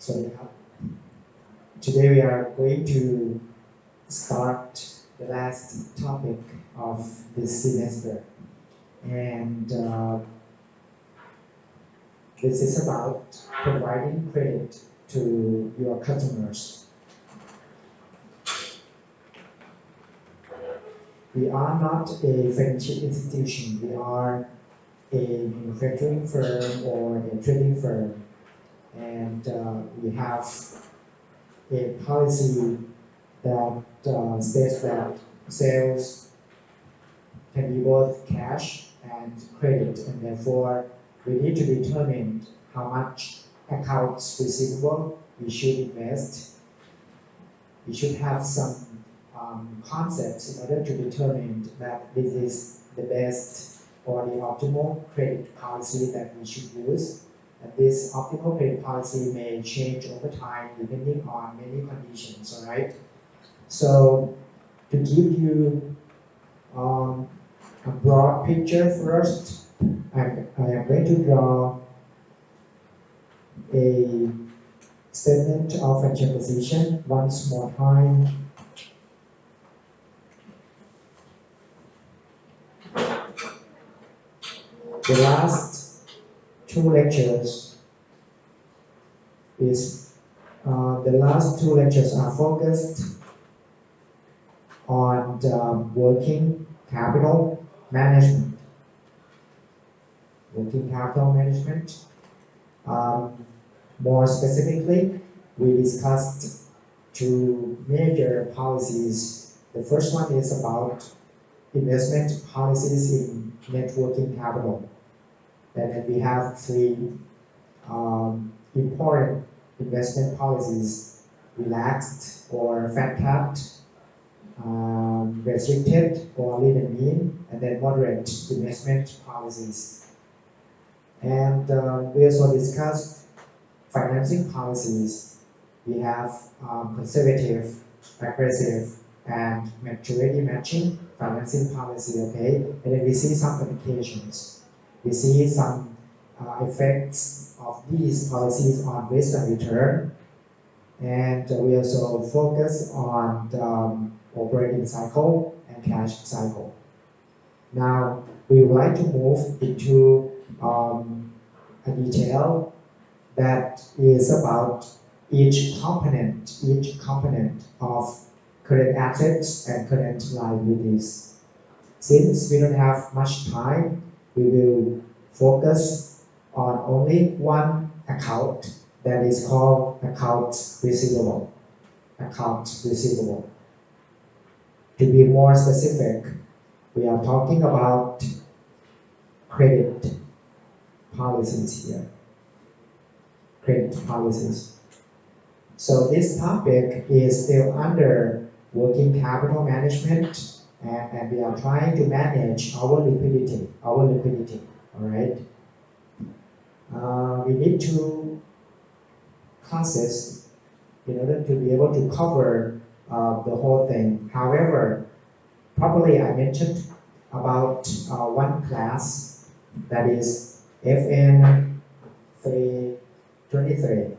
So today we are going to start the last topic of this semester, and this is about providing credit to your customers. We are not a financial institution. We are a manufacturing firm or a trading firm, and we have a policy that states that sales can be both cash and credit, and therefore we need to determine how much accounts receivable we should invest. We should have some concepts in order to determine that this is the best or the optimal credit policy that we should use. And this optimal credit policy may change over time depending on many conditions, all right? So to give you a broad picture first, I am going to draw a statement of financial position once more time. The last two lectures are focused on the working capital management. More specifically, we discussed two major policies. The first one is about investment policies in net working capital. And then we have three important investment policies: relaxed or fat capped, restricted or lean and mean, and then moderate investment policies. And we also discussed financing policies. We have conservative, aggressive, and maturity matching financing policy, okay? And then we see some applications. We see some effects of these policies on risk and return. And we also focus on the operating cycle and cash cycle. Now, we would like to move into a detail that is about each component of current assets and current liabilities. Since we don't have much time, we will focus on only one account that is called accounts receivable. To be more specific, we are talking about credit policies here. So this topic is still under working capital management, and we are trying to manage our liquidity, all right? We need two classes in order to be able to cover the whole thing. However, probably I mentioned about one class, that is FN311,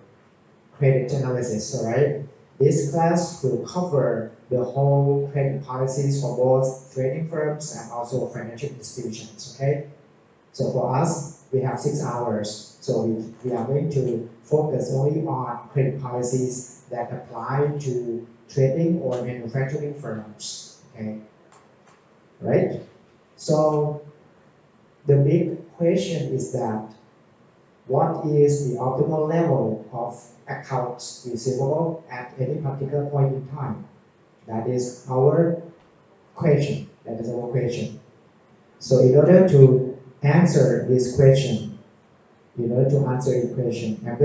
credit analysis, all right? This class will cover the whole credit policies for both trading firms and also financial institutions, okay? So for us, we have 6 hours. So we are going to focus only on credit policies that apply to trading or manufacturing firms, okay? Right? So the big question is that what is the optimal level of accounts receivable at any particular point in time? That is our question. So in order to answer this question, I'm going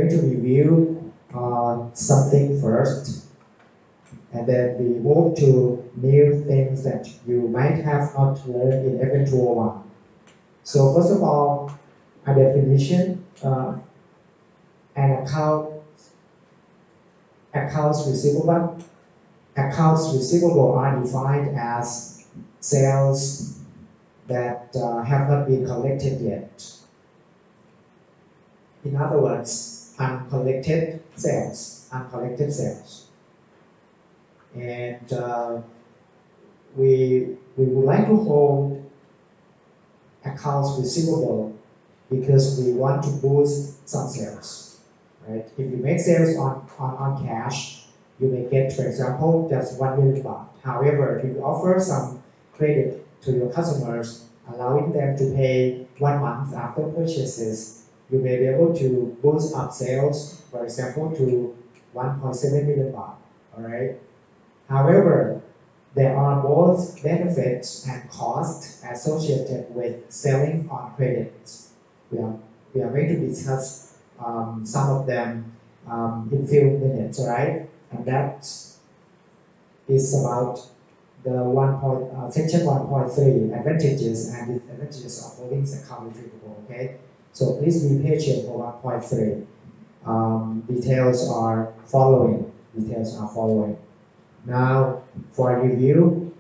to review something first, and then we move to new things that you might have not learned in FN311. So first of all, a definition, an accounts receivable. Accounts receivable are defined as sales that have not been collected yet. In other words, uncollected uncollected sales. And we would like to hold accounts receivable because we want to boost some sales, right? If you make sales on cash, you may get, for example, just 1 million baht. However, if you offer some credit to your customers, allowing them to pay 1 month after purchases, you may be able to boost up sales, for example, to 1.7 million baht, all right? However, there are both benefits and costs associated with selling on credit. We are, we are going to discuss some of them in a few minutes, all right? And that is about the section 1.3 advantages and disadvantages of holding account receivable, okay? So please be patient for 1.3. Details are following. Now, for review,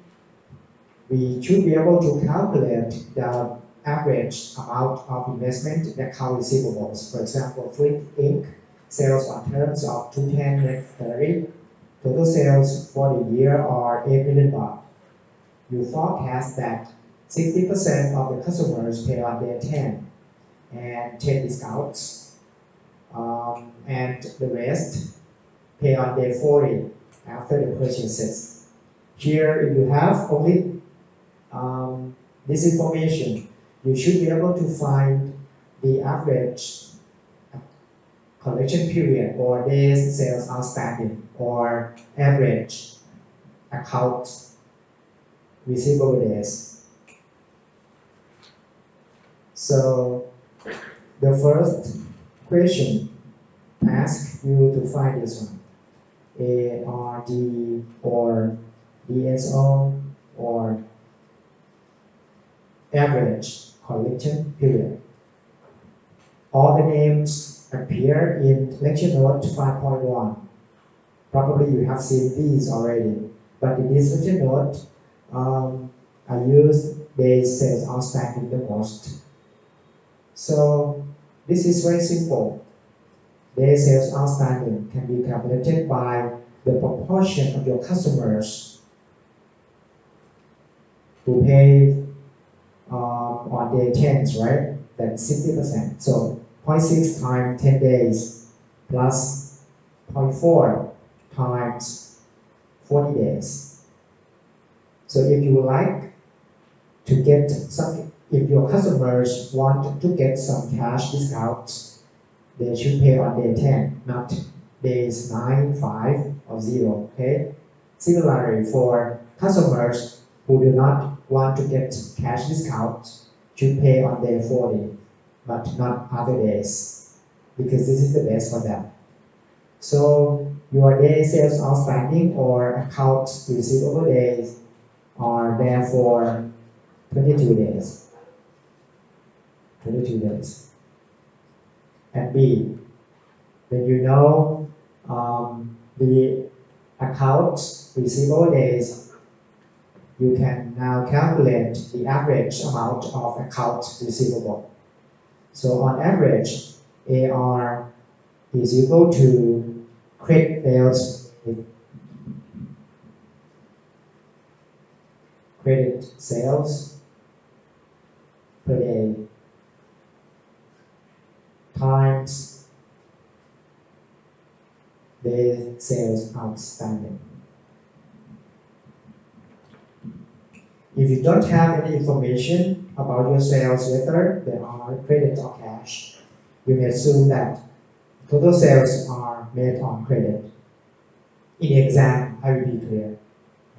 we should be able to calculate the average amount of investment in account receivables. For example, Flip Inc. sales on terms of 210 net 30. Total sales for the year are 8 million baht. You forecast that 60% of the customers pay on day 10 and 10 discounts, and the rest pay on day 40 after the purchases. Here, if you have only this information, you should be able to find the average collection period or days sales outstanding or average account receivable days. So the first question asks you to find this one. ARD or DSO or average collection period. All the names appear in lecture note 5.1. Probably you have seen these already, but in this lecture note, I use days sales outstanding the most. So this is very simple. Days sales outstanding can be calculated by the proportion of your customers who pay on day 10, right? That's 60%. So 0.6 times 10 days plus 0.4 times 40 days. So if you would like to get some, if your customers want to get some cash discounts, they should pay on day 10, not days 9, 5, or 0, okay? Similarly, for customers who do not want to get cash discounts, should pay on day 40, but not other days, because this is the best for them. So your day sales outstanding or account receivable days are therefore 22 days. 22 days. And B, when you know the account receivable days, you can now calculate the average amount of accounts receivable. So on average, AR is equal to credit sales per day times day sales outstanding. If you don't have any information about your sales, whether they are credit or cash, you may assume that total sales are made on credit. In the exam, I will be clear.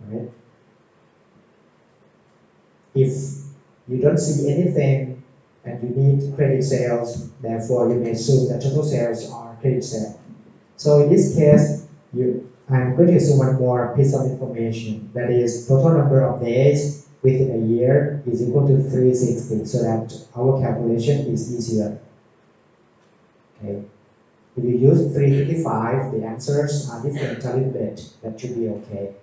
Right? If you don't see anything and you need credit sales, therefore you may assume that total sales are credit sales. So in this case, I'm going to assume one more piece of information. That is, total number of days within a year is equal to 360, so that our calculation is easier. Okay. If you use 355, the answers are different a little bit. That should be okay.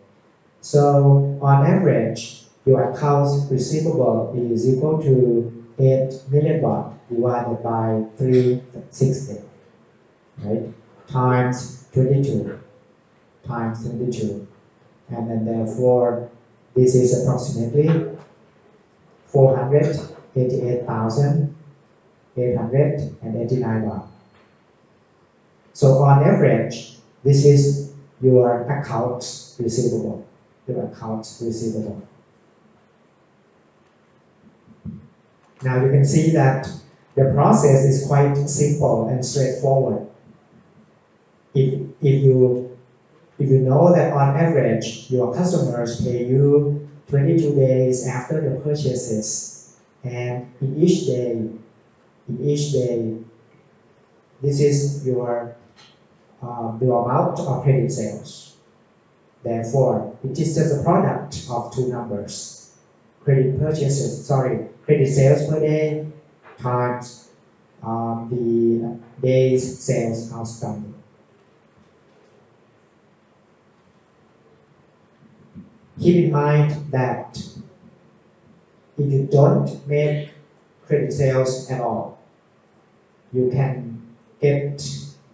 So on average, your accounts receivable is equal to 8 million baht divided by 360, right? times 22 times 22, and then therefore this is approximately 488,889 baht. So on average, this is your accounts receivable. Your accounts receivable. Now you can see that the process is quite simple and straightforward. If you know that on average your customers pay you 22 days after the purchases, and in each day, this is your the amount of credit sales. Therefore, it is just a product of two numbers: credit sales per day times the days sales outstanding. Keep in mind that if you don't make credit sales at all, you can get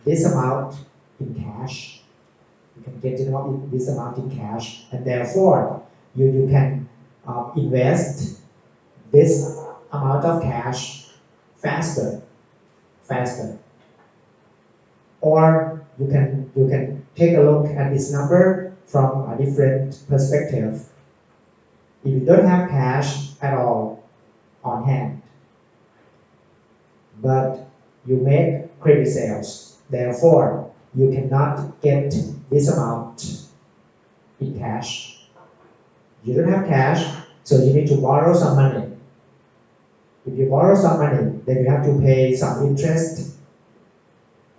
this amount in cash. You can get this amount in cash, and therefore you can invest this amount of cash faster. Or you can take a look at this number from a different perspective. If you don't have cash at all on hand, but you make credit sales, therefore you cannot get this amount in cash. You don't have cash, so you need to borrow some money. If you borrow some money, then you have to pay some interest.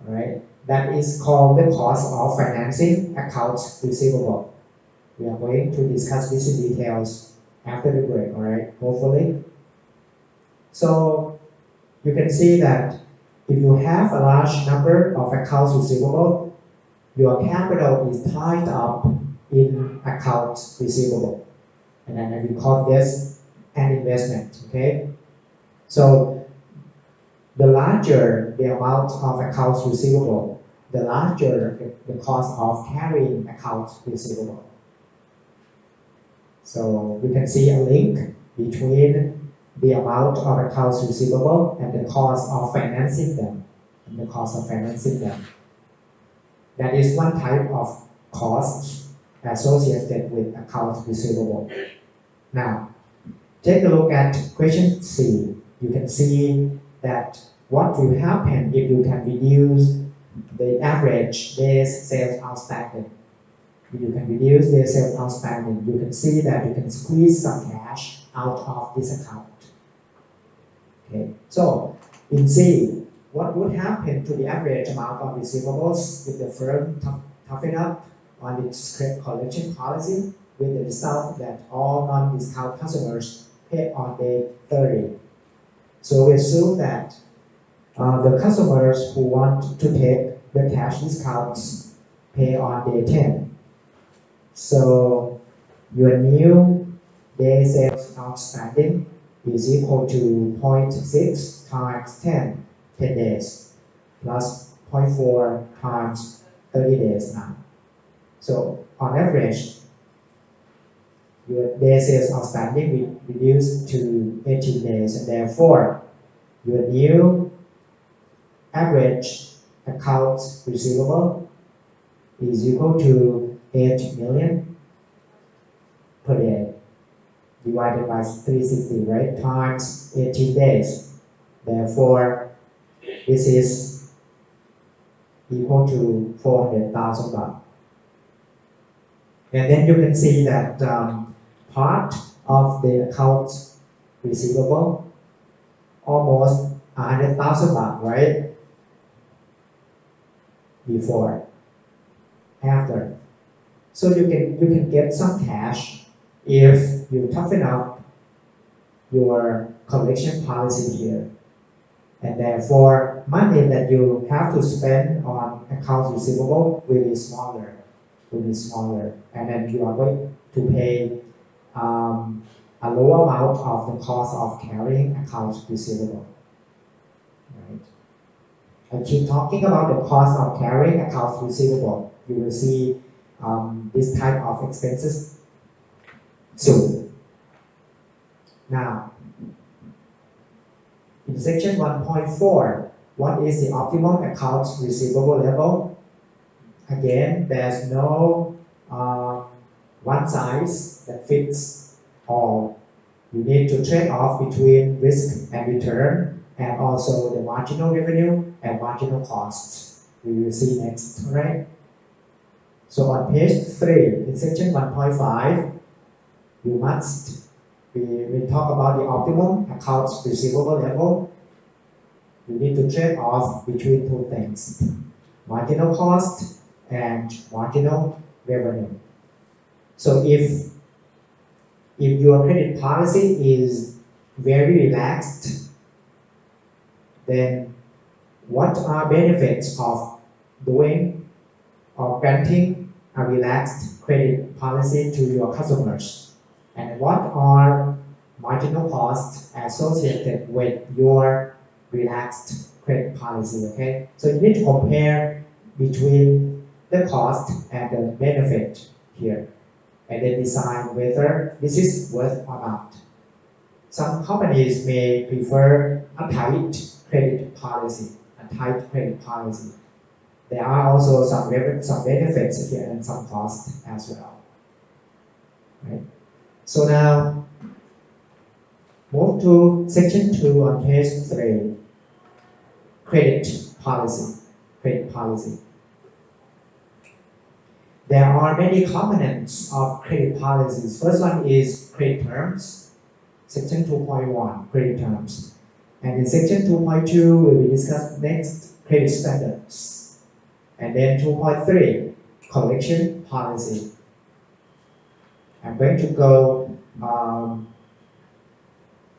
All right? That is called the cost of financing accounts receivable. We are going to discuss this in details after the break, all right? Hopefully. So you can see that if you have a large number of accounts receivable, your capital is tied up in accounts receivable. And then we call this an investment, okay? So the larger the amount of accounts receivable, the larger the cost of carrying accounts receivable. So you can see a link between the amount of accounts receivable and the cost of financing them. That is one type of cost associated with accounts receivable. Now, take a look at question C. You can see that what will happen if you can reduce the average days sales outstanding. If you can reduce the sales outstanding, you can see that you can squeeze some cash out of this account. Okay, so in C, what would happen to the average amount of receivables if the firm toughen up on its collection policy, with the result that all non-discount customers pay on day 30? So we assume that the customers who want to take the cash discounts pay on day 10. So your new day sales outstanding is equal to 0.6 times 10 days, plus 0.4 times 30 days now. So on average, your day sales outstanding will reduce to 18 days, and therefore your new average accounts receivable is equal to 8 million per day, divided by 360, right, times 18 days. Therefore, this is equal to 400,000 baht. And then you can see that part of the accounts receivable, almost 100,000 baht, right? Before, after. So you can get some cash if you toughen up your collection policy here. And therefore, money that you have to spend on accounts receivable will be smaller. And then you are going to pay a low amount of the cost of carrying accounts receivable. Right? I keep talking about the cost of carrying accounts receivable. You will see this type of expenses soon. Now, in section 1.4, what is the optimum accounts receivable level? Again, there's no one size that fits all. You need to trade off between risk and return, and also the marginal revenue and marginal costs. We will see next, right? So on page 3, in section 1.5, you must, we talk about the optimum accounts receivable level. You need to trade off between two things, marginal cost and marginal revenue. So if your credit policy is very relaxed, then what are benefits of doing or granting a relaxed credit policy to your customers? And what are marginal costs associated with your relaxed credit policy, okay? So you need to compare between the cost and the benefit here, and then decide whether this is worth or not. Some companies may prefer a tight credit policy, There are also some benefits here and some costs as well. Right? So now, move to section 2 on page 3, credit policy. There are many components of credit policies. First one is credit terms, section 2.1, credit terms. And in section 2.2, we will discuss next credit standards. And then 2.3, collection policy. I'm going to go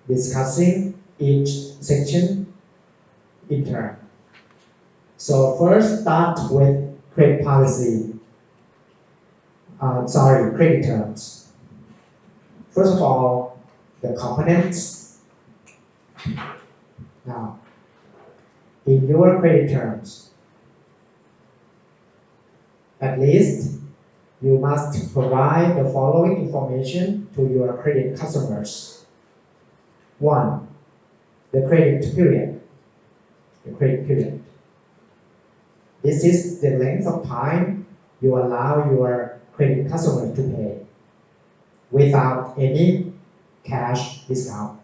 discussing each section in turn. So first, start with credit policy. Credit terms. First of all, the components. Now, in your credit terms, at least you must provide the following information to your credit customers. 1, the credit period. This is the length of time you allow your credit customer to pay without any cash discount.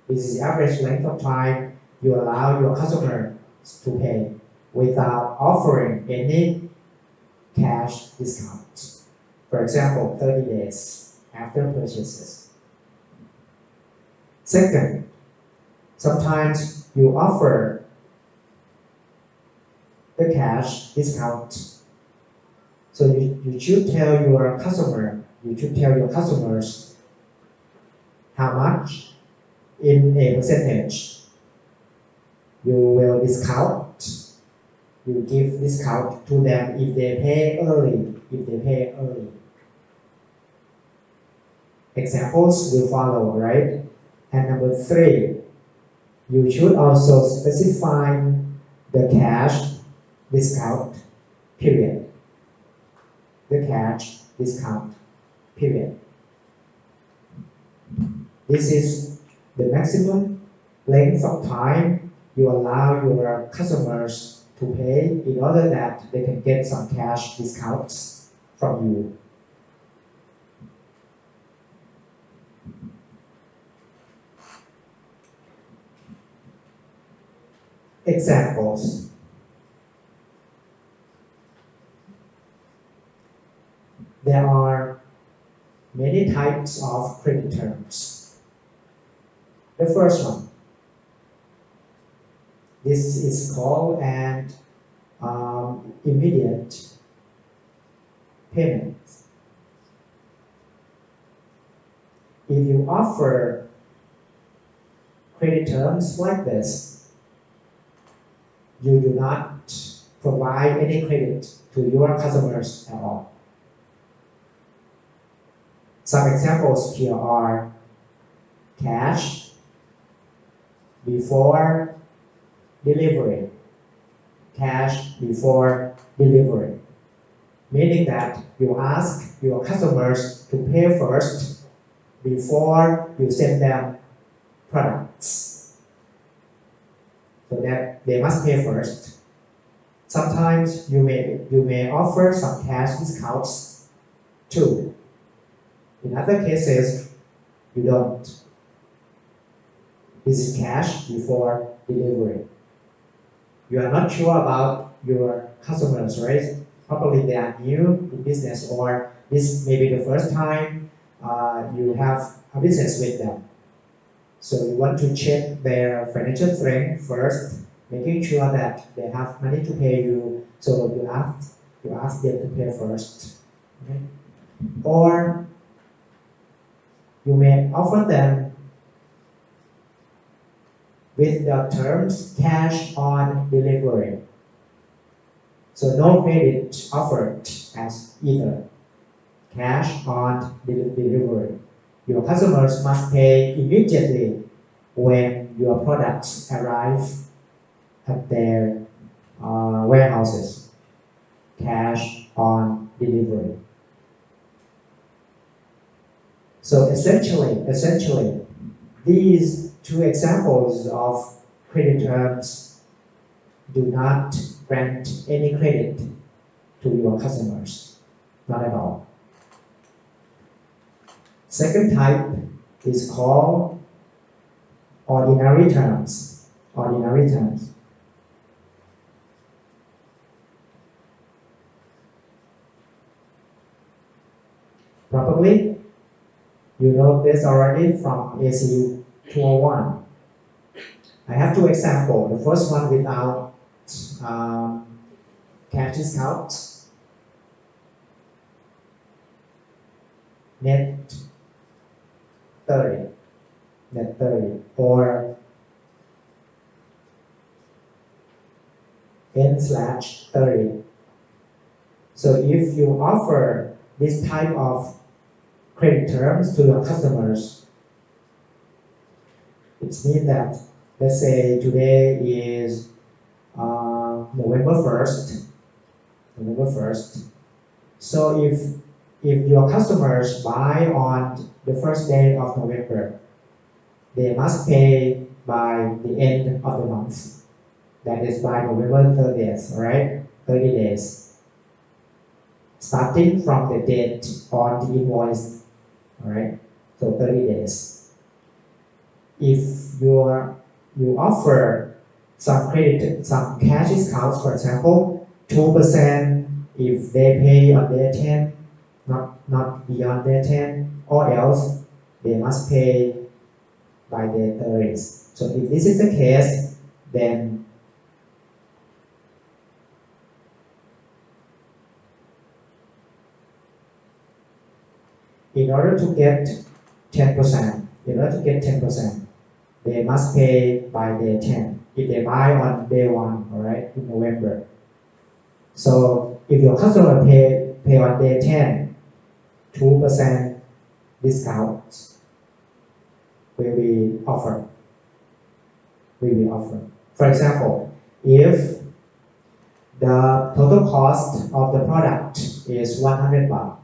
This is the average length of time you allow your customer to pay without offering any cash discount. For example, 30 days after purchases. Second, sometimes you offer the cash discount. So you should tell your customers how much in a percentage you will discount. You give discount to them if they pay early. Examples will follow, right? And number 3, you should also specify the cash discount period. This is the maximum length of time you allow your customers to pay in order that they can get some cash discounts from you. Examples. There are many types of credit terms. The first one, this is called an immediate payment. If you offer credit terms like this, you do not provide any credit to your customers at all. Some examples here are cash before delivery, cash before delivery, meaning that you ask your customers to pay first before you send them products, so that they must pay first. Sometimes you may offer some cash discounts too. In other cases, you don't. This is cash before delivery. You are not sure about your customers, right? Probably they are new in business, or this may be the first time you have a business with them. So you want to check their financial strength first, making sure that they have money to pay you. So you ask them to pay first. Okay? Or you may offer them with the terms cash on delivery. So no credit offered as either. Cash on delivery. Your customers must pay immediately when your products arrive at their warehouses. Cash on delivery. So essentially, these two examples of credit terms do not grant any credit to your customers, not at all. Second type is called ordinary terms. Ordinary terms. Probably you know this already from ACU 201. I have two examples. The first one without cash discount, net 30, or N/30. So if you offer this type of credit terms to your customers, it means that, let's say today is November 1st. So if your customers buy on the first day of November, they must pay by the end of the month. That is by November 30th, right? 30 days. Starting from the date on the invoice, all right? So 30 days. If you offer some credit, some cash discounts, for example, 2% if they pay on day 10, not beyond day 10, or else they must pay by day 30. So if this is the case, then in order to get 10%, they must pay by day 10. If they buy on day 1, all right, in November. So if your customer pay on day 10, 2% discount will be offered. For example, if the total cost of the product is 100 baht,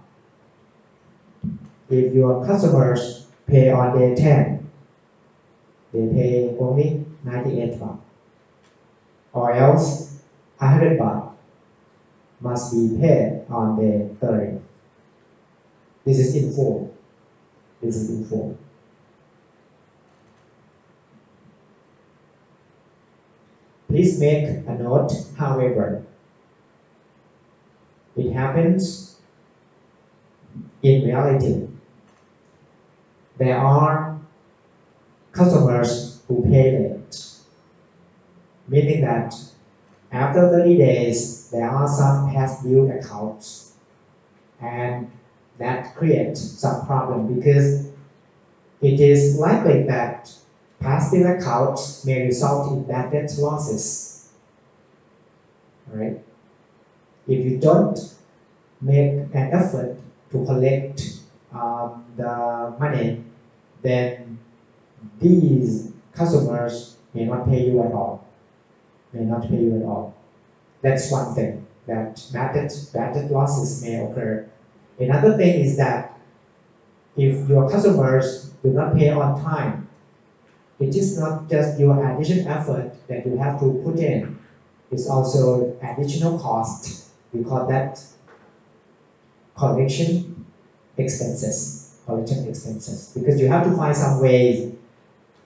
if your customers pay on day 10, they pay only 98 baht, or else 100 baht must be paid on day 30. This is in full. Please make a note, however, it happens in reality. There are customers who pay late, meaning that after 30 days, there are some past due accounts, and that creates some problem because it is likely that past due accounts may result in bad debt losses. Right? If you don't make an effort to collect the money, then these customers may not pay you at all. may not pay you at all. That's one thing, that bad debt losses may occur. Another thing is that if your customers do not pay on time, it is not just your additional effort that you have to put in, it's also additional cost. We call that collection expenses, because you have to find some ways,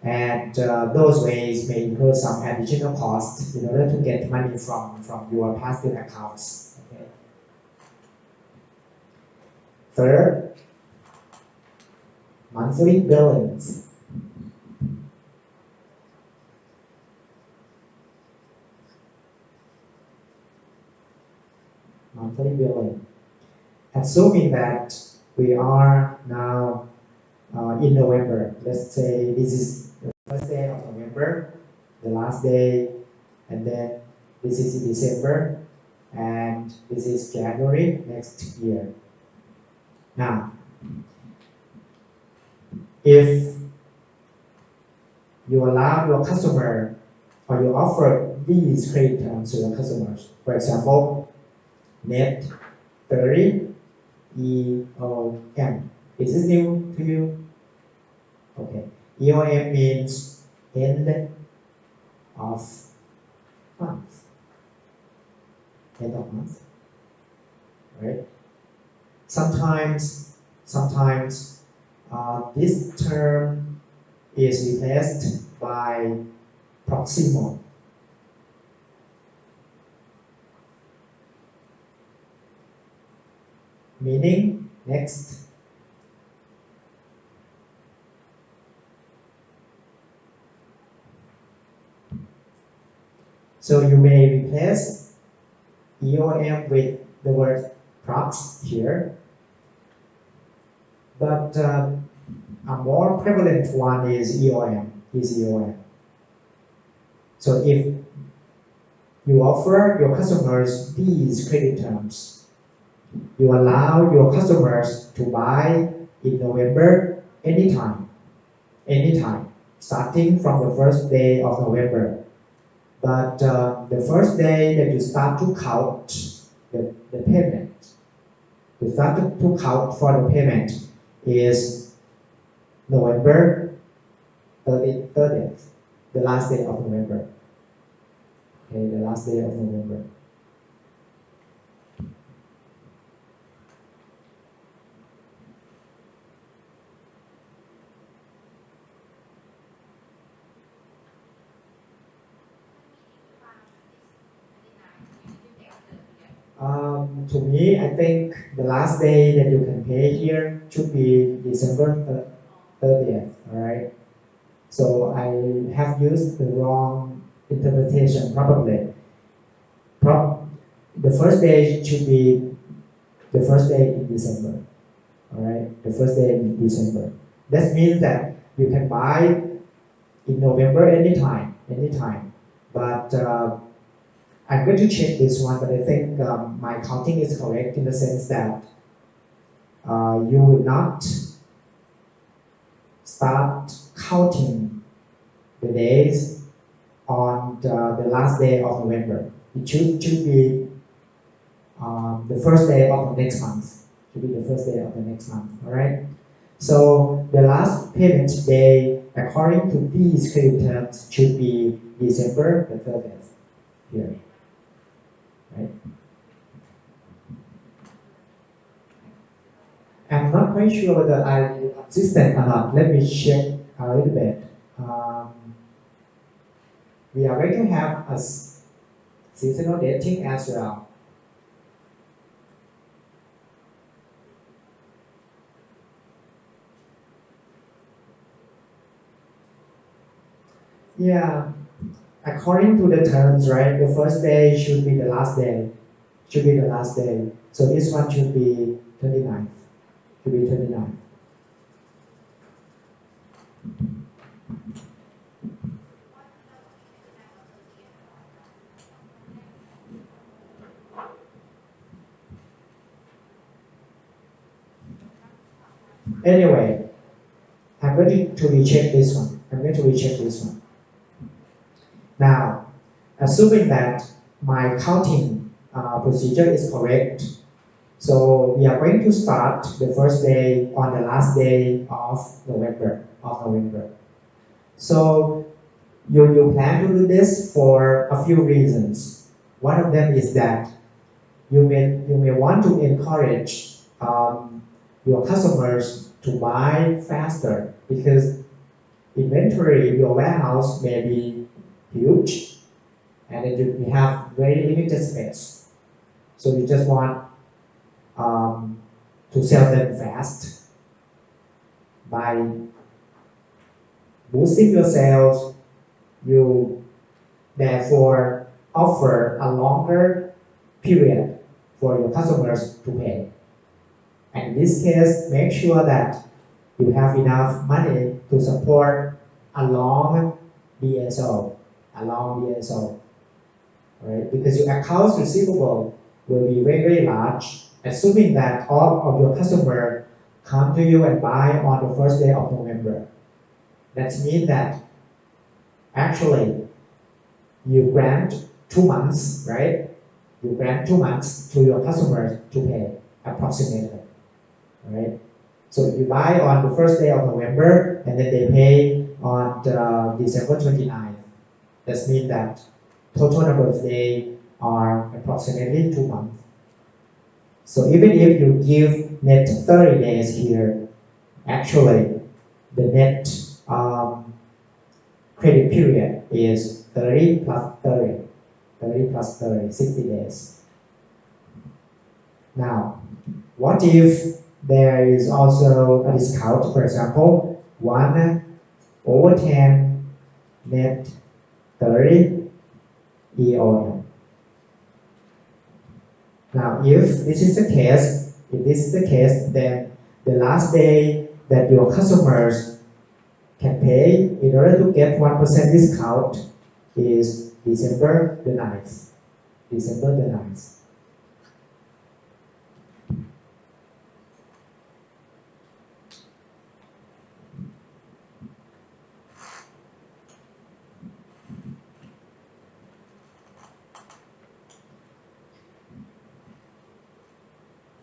and those ways may incur some additional cost in order to get money from your past due accounts. Okay. Third, monthly billings. Monthly billing. Assuming that we are now in November, let's say this is the first day of November, the last day, and then this is December, and this is January next year. Now, if you allow your customer or you offer these credit terms to your customers, for example, net 30 EOM. Is this new to you? Okay. EOM means end of month. End of month. Right? Sometimes this term is replaced by proximal. Meaning next. So you may replace EOM with the word prox here, but a more prevalent one is EOM. So if you offer your customers these credit terms, you allow your customers to buy in November anytime, starting from the first day of November. But the first day that you start to count the payment, you start to count for the payment is November 30th, the last day of November. Okay, the last day of November. To me, I think the last day that you can pay here should be December 30th, all right? So I have used the wrong interpretation probably. The first day should be the first day in December, all right? The first day in December. That means that you can buy in November anytime. But I'm going to check this one, but I think my counting is correct in the sense that you will not start counting the days on the last day of November. It should be the first day of the next month. Should be the first day of the next month. All right. So the last payment day, according to these credit terms, should be December the 30th here. Right. I'm not quite sure whether I'm consistent or not. Let me check a little bit. We are going to have a seasonal dating as well. Yeah, according to the terms, right, the first day should be the last day. So this one should be 29th. Should be 29th. Anyway, I'm going to recheck this one. Now, assuming that my counting procedure is correct. So we are going to start the first day on the last day of November. So you plan to do this for a few reasons. One of them is that you may want to encourage your customers to buy faster because inventory in your warehouse may be huge and then you have very limited space. So you just want to sell them fast by boosting your sales. You therefore offer a longer period for your customers to pay. And in this case, make sure that you have enough money to support a long DSO, right? Because your accounts receivable will be very, very large, assuming that all of your customers come to you and buy on the first day of November. That means that actually you grant 2 months, right? You grant 2 months to your customers to pay approximately, right? So if you buy on the first day of November and then they pay on December 29th, that means that total number of days are approximately 2 months. So even if you give net 30 days here, actually the net credit period is 30 plus 30, 60 days. Now, what if there is also a discount, for example, 1/10 net 30 EOM. Now, if this is the case, then the last day that your customers can pay in order to get 1% discount is December the 9th.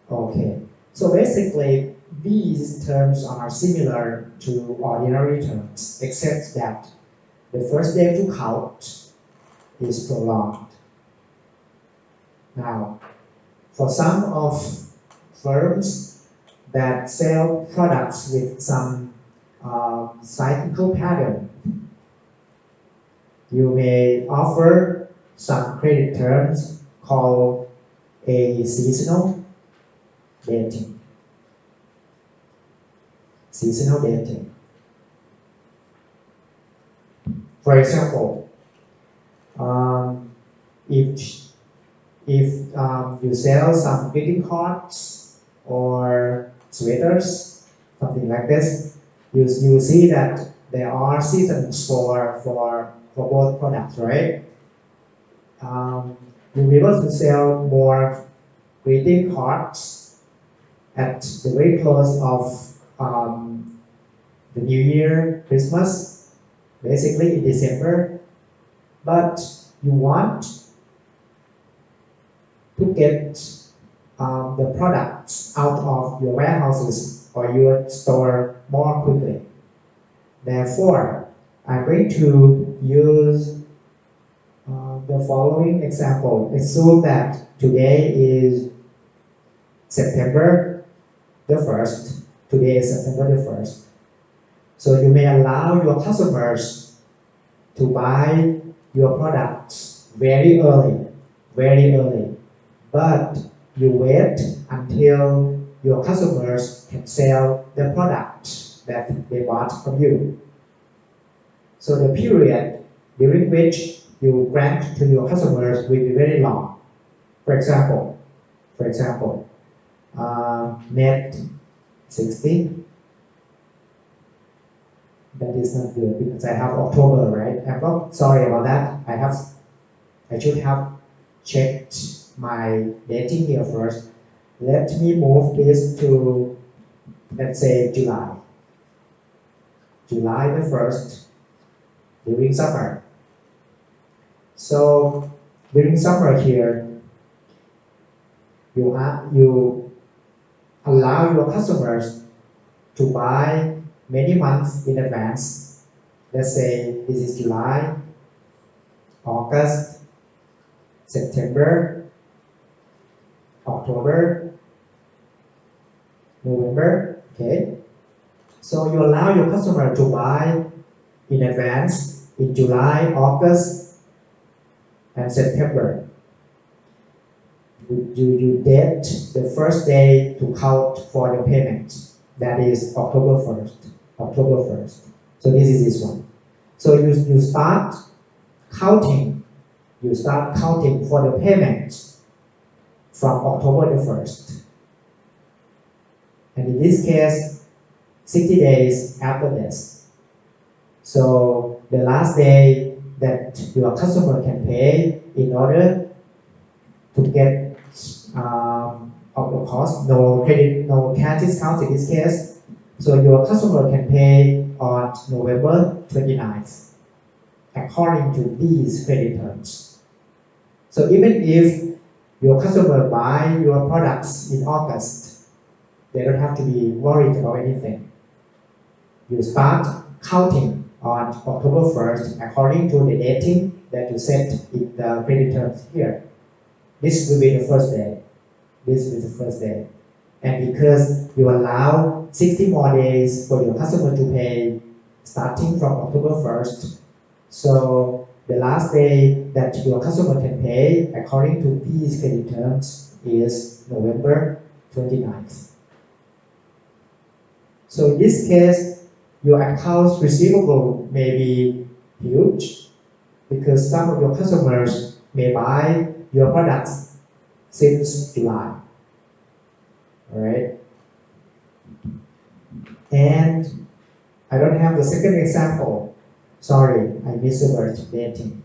Okay, so basically these terms are similar to ordinary terms, except that the first day to count is prolonged. Now, for some of firms that sell products with some cyclical pattern, you may offer some credit terms called a seasonal dating. For example, if you sell some greeting cards or sweaters, something like this, you see that there are seasons for both products, right? You'll be able to sell more greeting cards at the very close of the New Year, Christmas, basically in December, but you want to get the products out of your warehouses or your store more quickly. Therefore, I'm going to use the following example. Assume that today is September the 1st. Today is September the 1st. So you may allow your customers to buy your products very early, but you wait until your customers can sell the product that they bought from you. So the period during which you grant to your customers will be very long. For example, net 60. That is not good because I have October, right? I'm not sorry about that. I should have checked my dating here first. Let me move this to, let's say, July the 1st, during summer. So during summer here, you allow your customers to buy many months in advance. Let's say this is July, August, September, October, November. Okay. So you allow your customer to buy in advance in July, August, and September. You date the first day to count for the payment. That is October 1st. October 1st. So this is this one. So you start counting. You start counting for the payment from October the 1st. And in this case, 60 days after this. So the last day that your customer can pay in order to get of the cost, no credit, no cash discount in this case. So your customer can pay on November 29th according to these credit terms. So even if your customer buy your products in August, they don't have to be worried about anything. You start counting on October 1st according to the dating that you set in the credit terms here. This will be the first day. This will be the first day. And because you allow 60 more days for your customer to pay starting from October 1st, so the last day that your customer can pay according to these credit terms is November 29th. So in this case, your accounts receivable may be huge because some of your customers may buy your products since July. All right. And I don't have the second example. Sorry, I missed the word dating.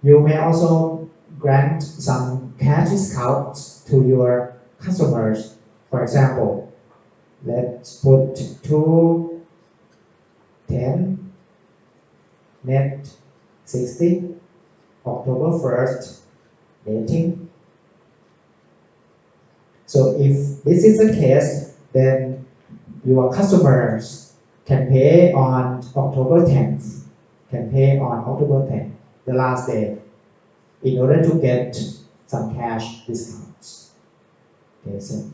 You may also grant some cash discounts to your customers. For example, let's put 210 net 60 October 1st dating. So if this is the case, then your customers can pay on October 10th, the last day, in order to get some cash discounts. Okay, so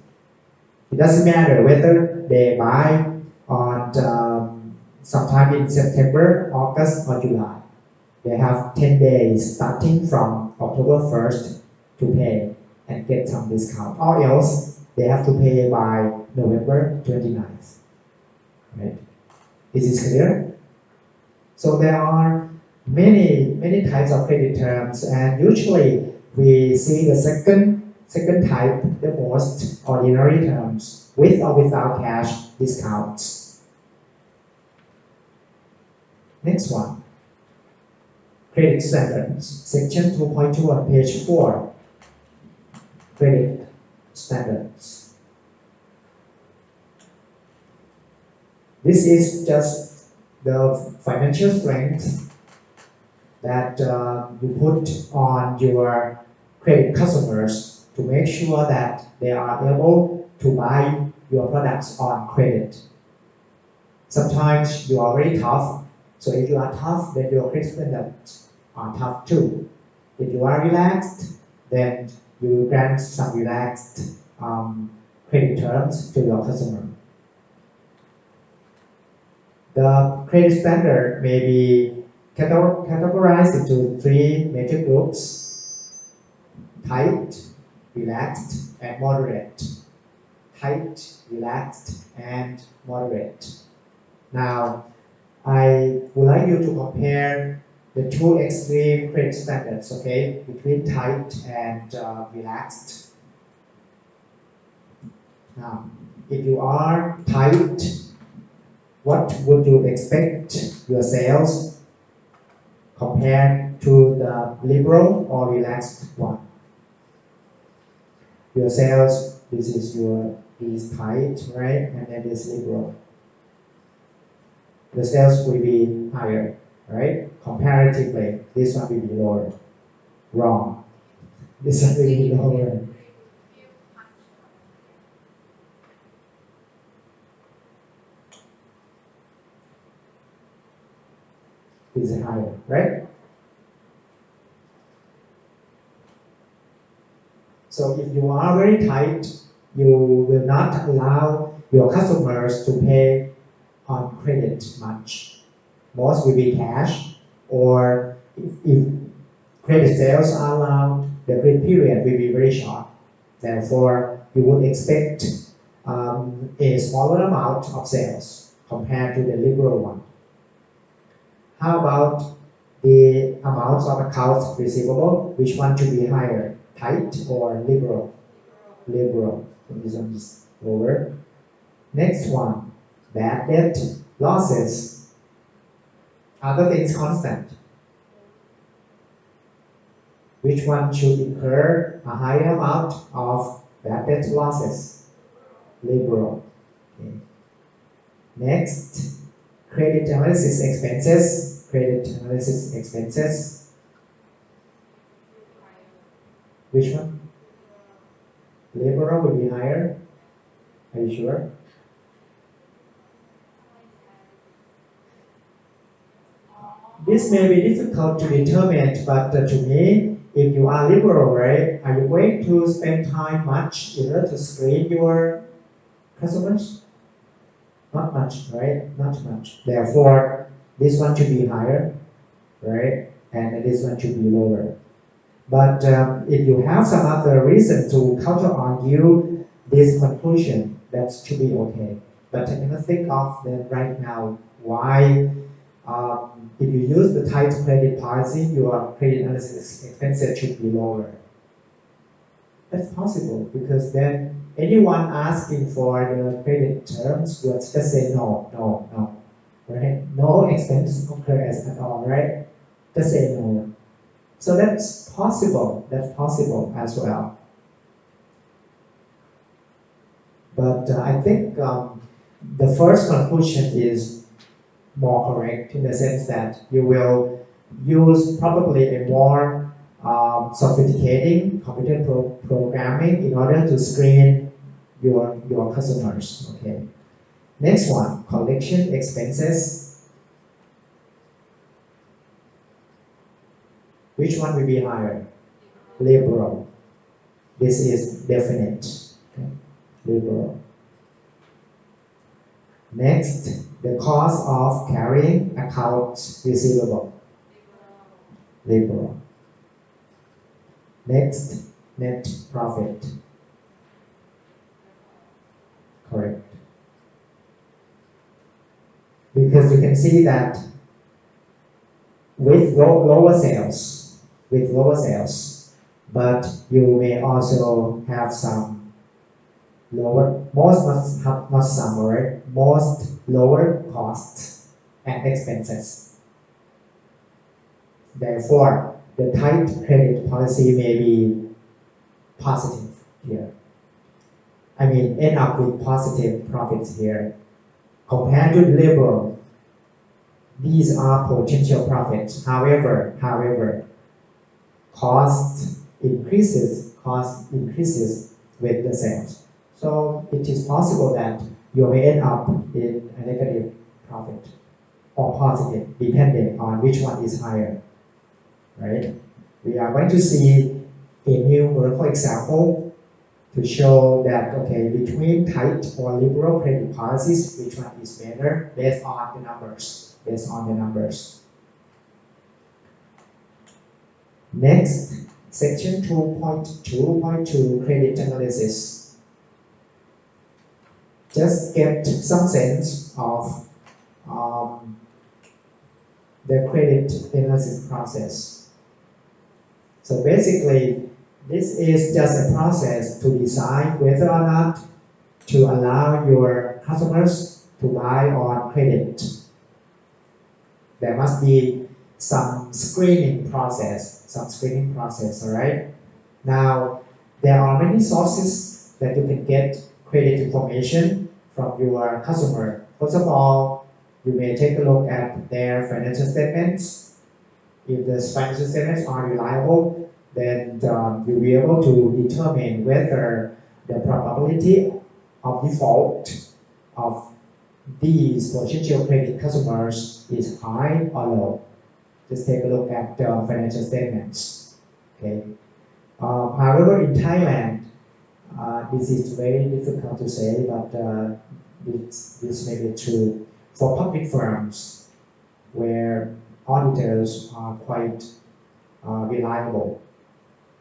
it doesn't matter whether they buy on sometime in September, August, or July. They have 10 days starting from October 1st to pay and get some discount, or else they have to pay by November 29th. Right? Is this clear? So there are many types of credit terms, and usually we see the second type, the most ordinary terms, with or without cash discounts. Next one, credit standards, section 2.2 on page 4. Credit standards. This is just the financial strength that you put on your credit customers to make sure that they are able to buy your products on credit. Sometimes you are very tough, so if you are tough, then your credit standards are tough too. If you are relaxed, then you grant some relaxed credit terms to your customer. The credit standard may be categorized into 3 major groups: tight, relaxed, and moderate. Tight, relaxed, and moderate. Now, I would like you to compare the 2 extreme credit standards, okay, between tight and relaxed. Now, if you are tight, what would you expect your sales compared to the liberal or relaxed one? Your sales, this is tight, right? And then this liberal. The sales will be higher, right? Comparatively, this one will be lower. Wrong. This one will be lower. This is higher, right? So if you are very tight, you will not allow your customers to pay on credit much. Most will be cash, or if credit sales are allowed, the credit period will be very short. Therefore, you would expect a smaller amount of sales compared to the liberal one. How about the amounts of accounts receivable? Which one should be higher, tight or liberal? Liberal. So this one is lower. Next one, bad debt losses. Other things constant. Which one should incur a higher amount of bad debt losses? Liberal. Okay. Next, credit analysis expenses. Credit analysis expenses. Which one? Liberal will be higher. Are you sure? This may be difficult to determine, but to me, if you are liberal, right, are you going to spend time much in order to screen your customers? Not much, right? Not much. Therefore, this one should be higher, right? And this one should be lower. But if you have some other reason to counter argue this conclusion, that should be okay. But I cannot think of them right now why if you use the tight credit policy, your credit analysis expenses should be lower. That's possible because then anyone asking for the credit terms will just say no, no, no, right? No expenses occurs at all, right? Just say no. So that's possible. That's possible as well. But I think the first conclusion is more correct in the sense that you will use probably a more sophisticated computer programming in order to screen your customers. Okay. Next one, collection expenses. Which one will be higher? Liberal. This is definite. Okay. Liberal. Next, the cost of carrying accounts receivable. Liberal. Next, net profit. Correct. Because you can see that with lower sales, but you may also have some lower, not some, right? Most lower costs and expenses. Therefore, the tight credit policy may be positive here. I mean, end up with positive profits here. Compared to liberal, these are potential profits. However, cost increases with the sales. So it is possible that you may end up in a negative profit or positive, depending on which one is higher, right? We are going to see a numerical example to show that, okay, between tight or liberal credit policies, which one is better based on the numbers. Next, section 2.2.2 credit analysis. Just get some sense of the credit analysis process. So basically, this is just a process to decide whether or not to allow your customers to buy on credit. There must be some screening process, all right? Now, there are many sources that you can get credit information from your customer. First of all, You may take a look at their financial statements. If the financial statements are reliable, then you'll be able to determine whether the probability of default of these potential credit customers is high or low. Just take a look at the financial statements. Okay. However, in Thailand, this is very difficult to say, but this may be true for public firms where auditors are quite reliable.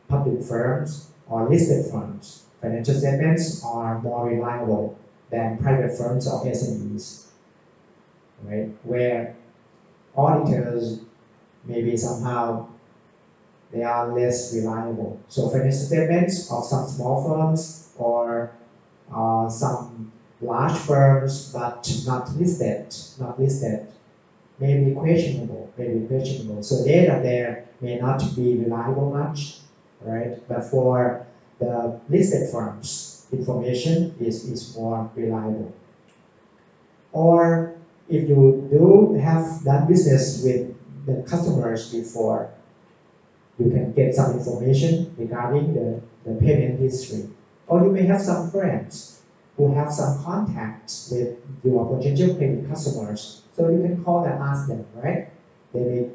Public firms or listed firms, financial statements are more reliable than private firms or SMEs, right? Where auditors maybe somehow they are less reliable. So financial statements of some small firms or some large firms but not listed, may be questionable. So data there may not be reliable much, right? But for the listed firms, information is more reliable. Or if you do have done business with the customers before, you can get some information regarding the payment history. Or you may have some friends who have some contacts with your potential payment customers. So you can call and ask them, right? They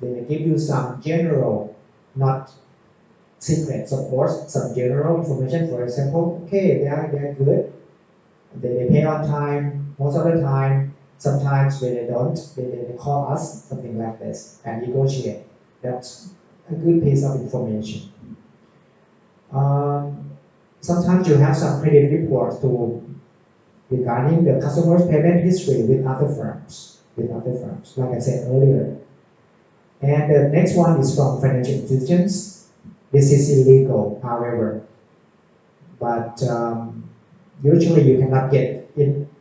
may give you some general, not secrets, of course, some general information. For example, okay, they're good. They pay on time most of the time. Sometimes when they don't, they call us, something like this, and negotiate. That's a good piece of information. Sometimes you have some credit reports regarding the customer's payment history with other firms, like I said earlier. And the next one is from financial institutions. This is illegal, however, but usually you cannot get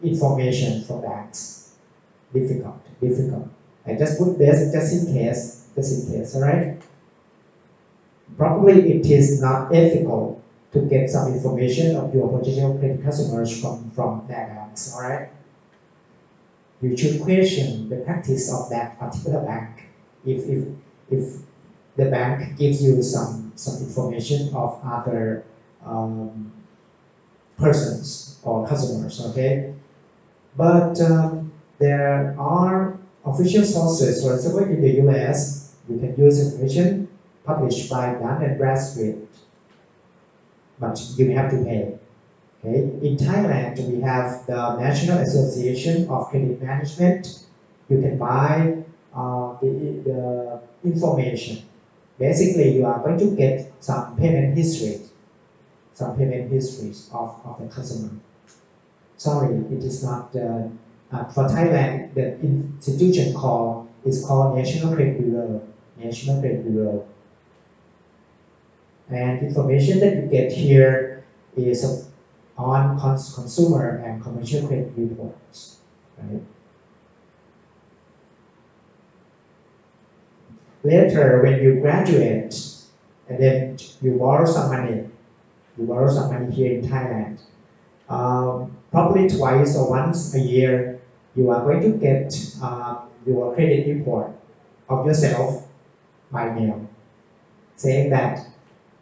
information from banks. Difficult. I just put this just in case, all right? Probably it is not ethical to get some information of your potential credit customers from their banks, all right? You should question the practice of that particular bank. If the bank gives you some information of other persons or customers, okay? But there are official sources. For example, in the US, you can use information published by Dun & Bradstreet, but you have to pay. Okay? In Thailand, we have the National Association of Credit Management. You can buy the information. Basically, you are going to get some payment histories of the customer. Sorry, it is not. For Thailand, the institution is called National Credit Bureau. And information that you get here is on consumer and commercial credit reports, right? Later, when you graduate, and then you borrow some money here in Thailand, probably twice or once a year, you are going to get your credit report of yourself by mail, saying that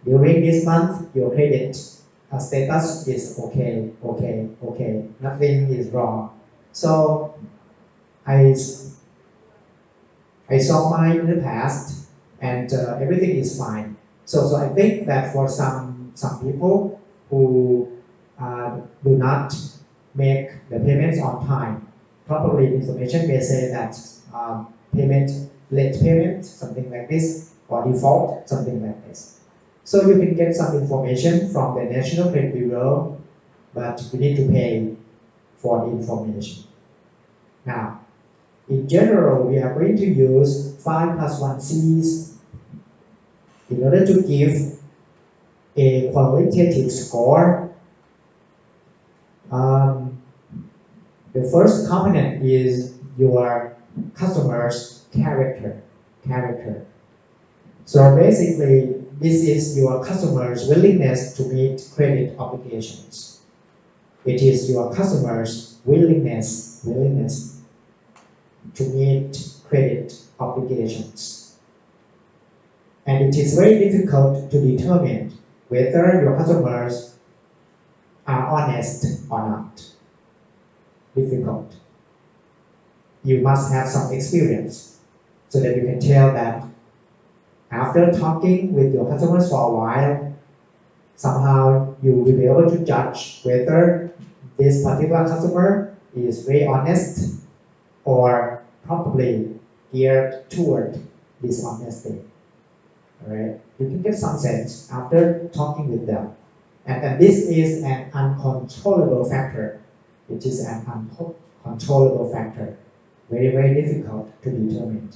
during this month, your credit status is okay, nothing is wrong. So I saw mine in the past, and everything is fine. So I think that for some people who do not make the payments on time, probably information may say that late payment, something like this, or default, something like this. So you can get some information from the National Credit Bureau, but you need to pay for the information. Now, in general, we are going to use 5+1 C's in order to give a qualitative score. The first component is your customer's character. So basically, this is your customer's willingness to meet credit obligations. It is your customer's willingness to meet credit obligations. And it is very difficult to determine whether your customers are honest or not. Difficult. You must have some experience so that you can tell that after talking with your customers for a while, somehow you will be able to judge whether this particular customer is very honest or probably geared toward dishonesty. Alright? You can get some sense after talking with them. And this is an uncontrollable factor. It is an uncontrollable factor. Very, very difficult to determine.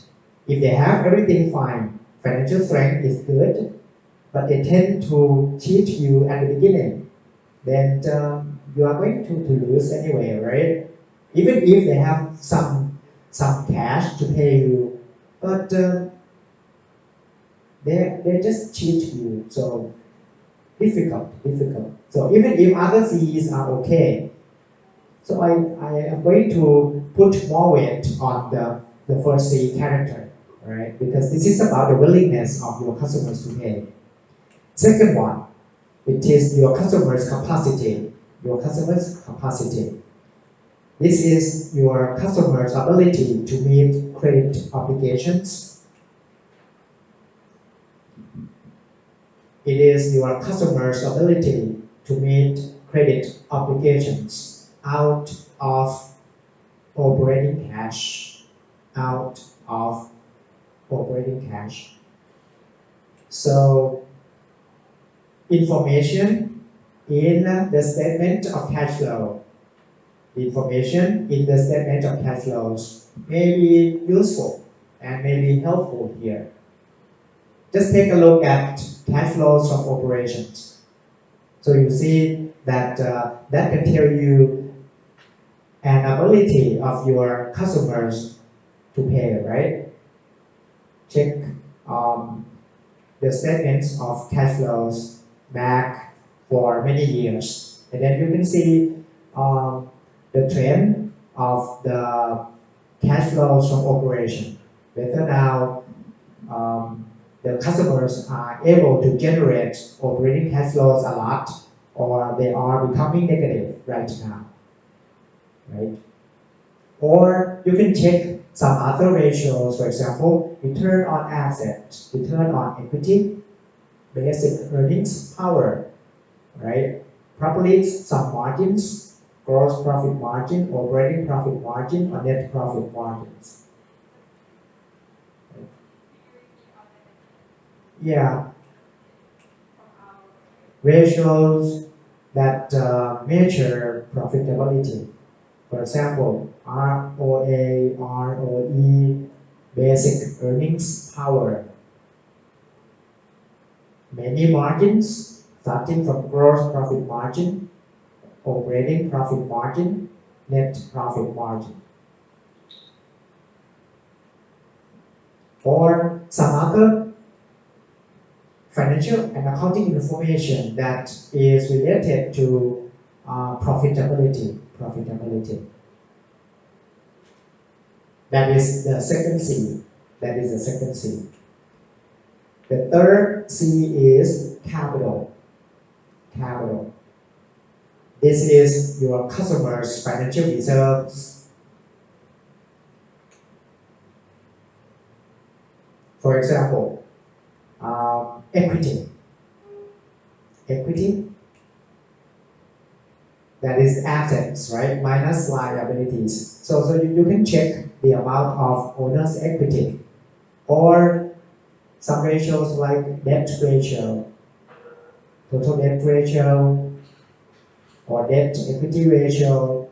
If they have everything fine, financial strength is good, but they tend to cheat you at the beginning, then you are going to lose anyway, right? Even if they have some cash to pay you, but they just cheat you, so difficult. So even if other C's are okay, so I am going to put more weight on the first C character, right? Because this is about the willingness of your customers to pay. Second one, it is your customer's capacity. Your customer's capacity. This is your customer's ability to meet credit obligations. It is your customer's ability to meet credit obligations out of operating cash. Out of operating cash. So, information in the statement of cash flow. Information in the statement of cash flows may be useful and may be helpful here. Just take a look at cash flows from operations. So you see that that can tell you an ability of your customers to pay, right? Check the statements of cash flows back for many years, and then you can see the trend of the cash flows from operation. Whether now the customers are able to generate operating cash flows a lot, or they are becoming negative right now, right? Or you can check some other ratios, for example, return on assets, return on equity, basic earnings power, right? Probably some margins, gross profit margin, operating profit margin, or net profit margins. Yeah. Ratios that measure profitability. For example, ROA, ROE, basic earnings power. Many margins, starting from gross profit margin, operating profit margin, net profit margin. Or some other financial and accounting information that is related to profitability. That is the second C. The third C is capital. This is your customer's financial reserves. For example, equity. That is assets, right? Minus liabilities. So you can check the amount of owner's equity, or some ratios like debt ratio, total debt ratio, or debt equity ratio.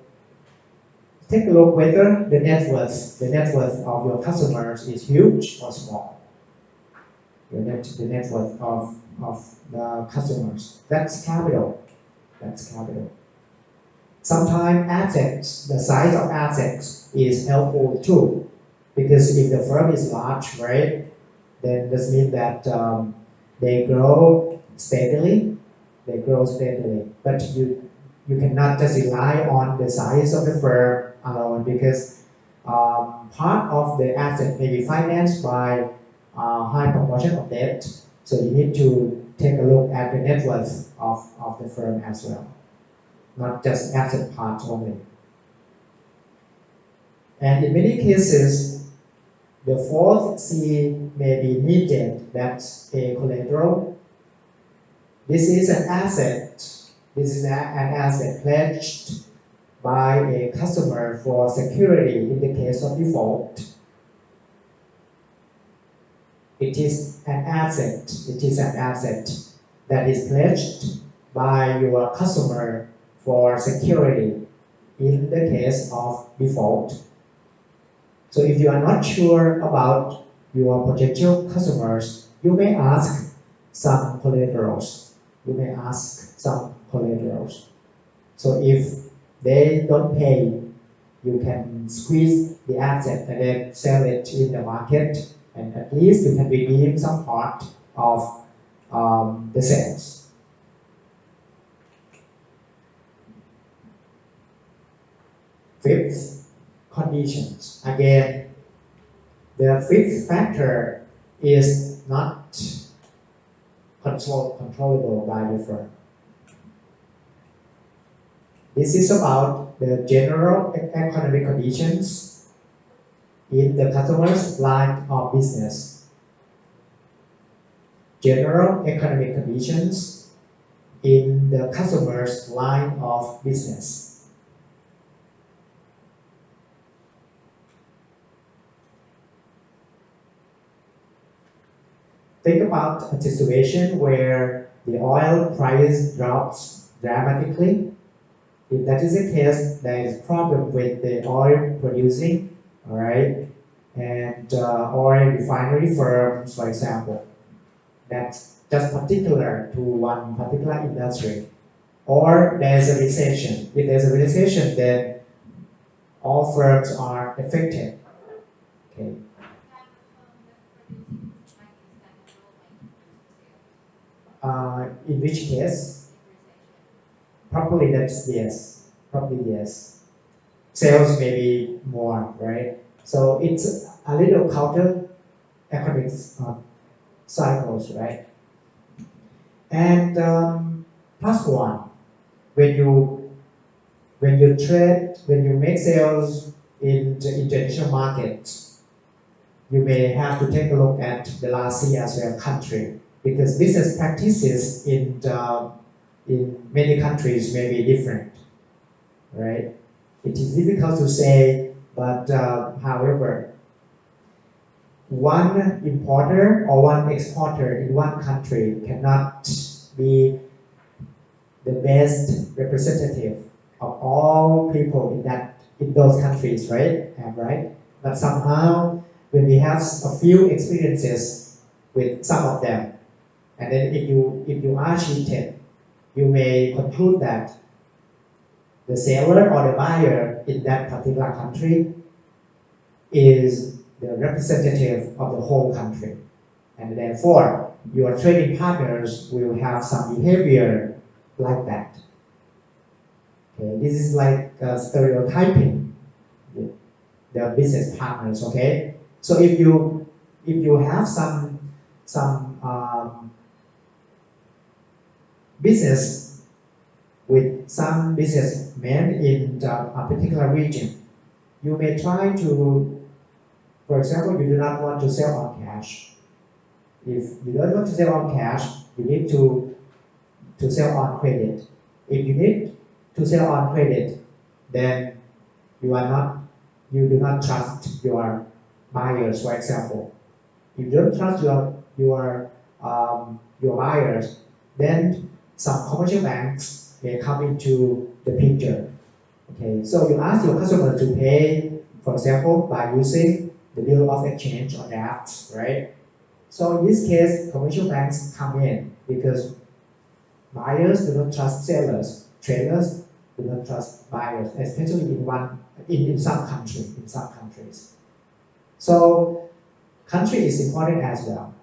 Take a look whether the net worth of your customers is huge or small. The net worth of the customers. That's capital. Sometimes assets, the size of assets is helpful too, because if the firm is large, right, then this means that they grow steadily. But you cannot just rely on the size of the firm alone, because part of the asset may be financed by high proportion of debt. So you need to take a look at the net worth of the firm as well, not just asset part only. And in many cases, the fourth C may be needed, that's a collateral. This is an asset. This is an asset pledged by a customer for security in the case of default. It is an asset. It is an asset that is pledged by your customer for security in the case of default. So if you are not sure about your potential customers, you may ask some collaterals. You may ask some collaterals. So if they don't pay, you can squeeze the asset and then sell it in the market, and at least you can redeem some part of the sales. Fifth, conditions. Again, the fifth factor is not controllable by the firm. This is about the general economic conditions in the customer's line of business. General economic conditions in the customer's line of business. Think about a situation where the oil price drops dramatically. If that is the case, there is a problem with the oil producing, all right, and oil refinery firms, for example. That's just particular to one particular industry. Or there's a recession. If there's a recession, then all firms are affected. Okay. In which case? Probably that's yes. Probably yes. Sales may be more, right? So it's a little counter economic cycles, right? And plus one, when you trade, when you make sales in the international markets, you may have to take a look at the last year as well country, because business practices in many countries may be different, right? It is difficult to say, but however, one importer or one exporter in one country cannot be the best representative of all people in those countries, right? Right? But somehow, when we have a few experiences with some of them, and then if you are cheated, you may conclude that the seller or the buyer in that particular country is the representative of the whole country. And therefore, your trading partners will have some behavior like that. Okay, this is like stereotyping the business partners. Okay, so if you have some business with some businessmen in a particular region, you may try to, for example, you do not want to sell on cash. If you don't want to sell on cash, you need to sell on credit. If you need to sell on credit, then you do not trust your buyers, for example. If you don't trust your buyers, then some commercial banks may come into the picture. Okay, so you ask your customer to pay, for example, by using the bill of exchange or apps, right? So in this case, commercial banks come in because buyers do not trust sellers, traders do not trust buyers, especially in some countries. So country is important as well.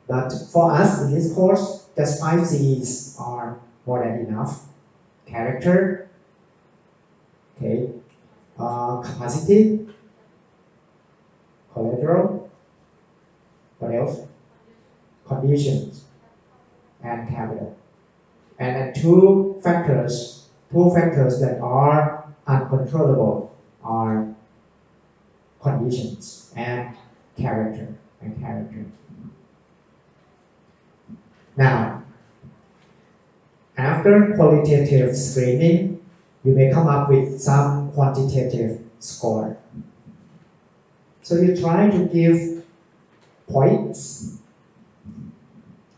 But for us in this course, just 5 C's are more than enough. Character, okay, capacity, collateral, what else? Conditions, and capital. And then two factors that are uncontrollable are conditions and character. Now, after qualitative screening, you may come up with some quantitative score. So you try to give points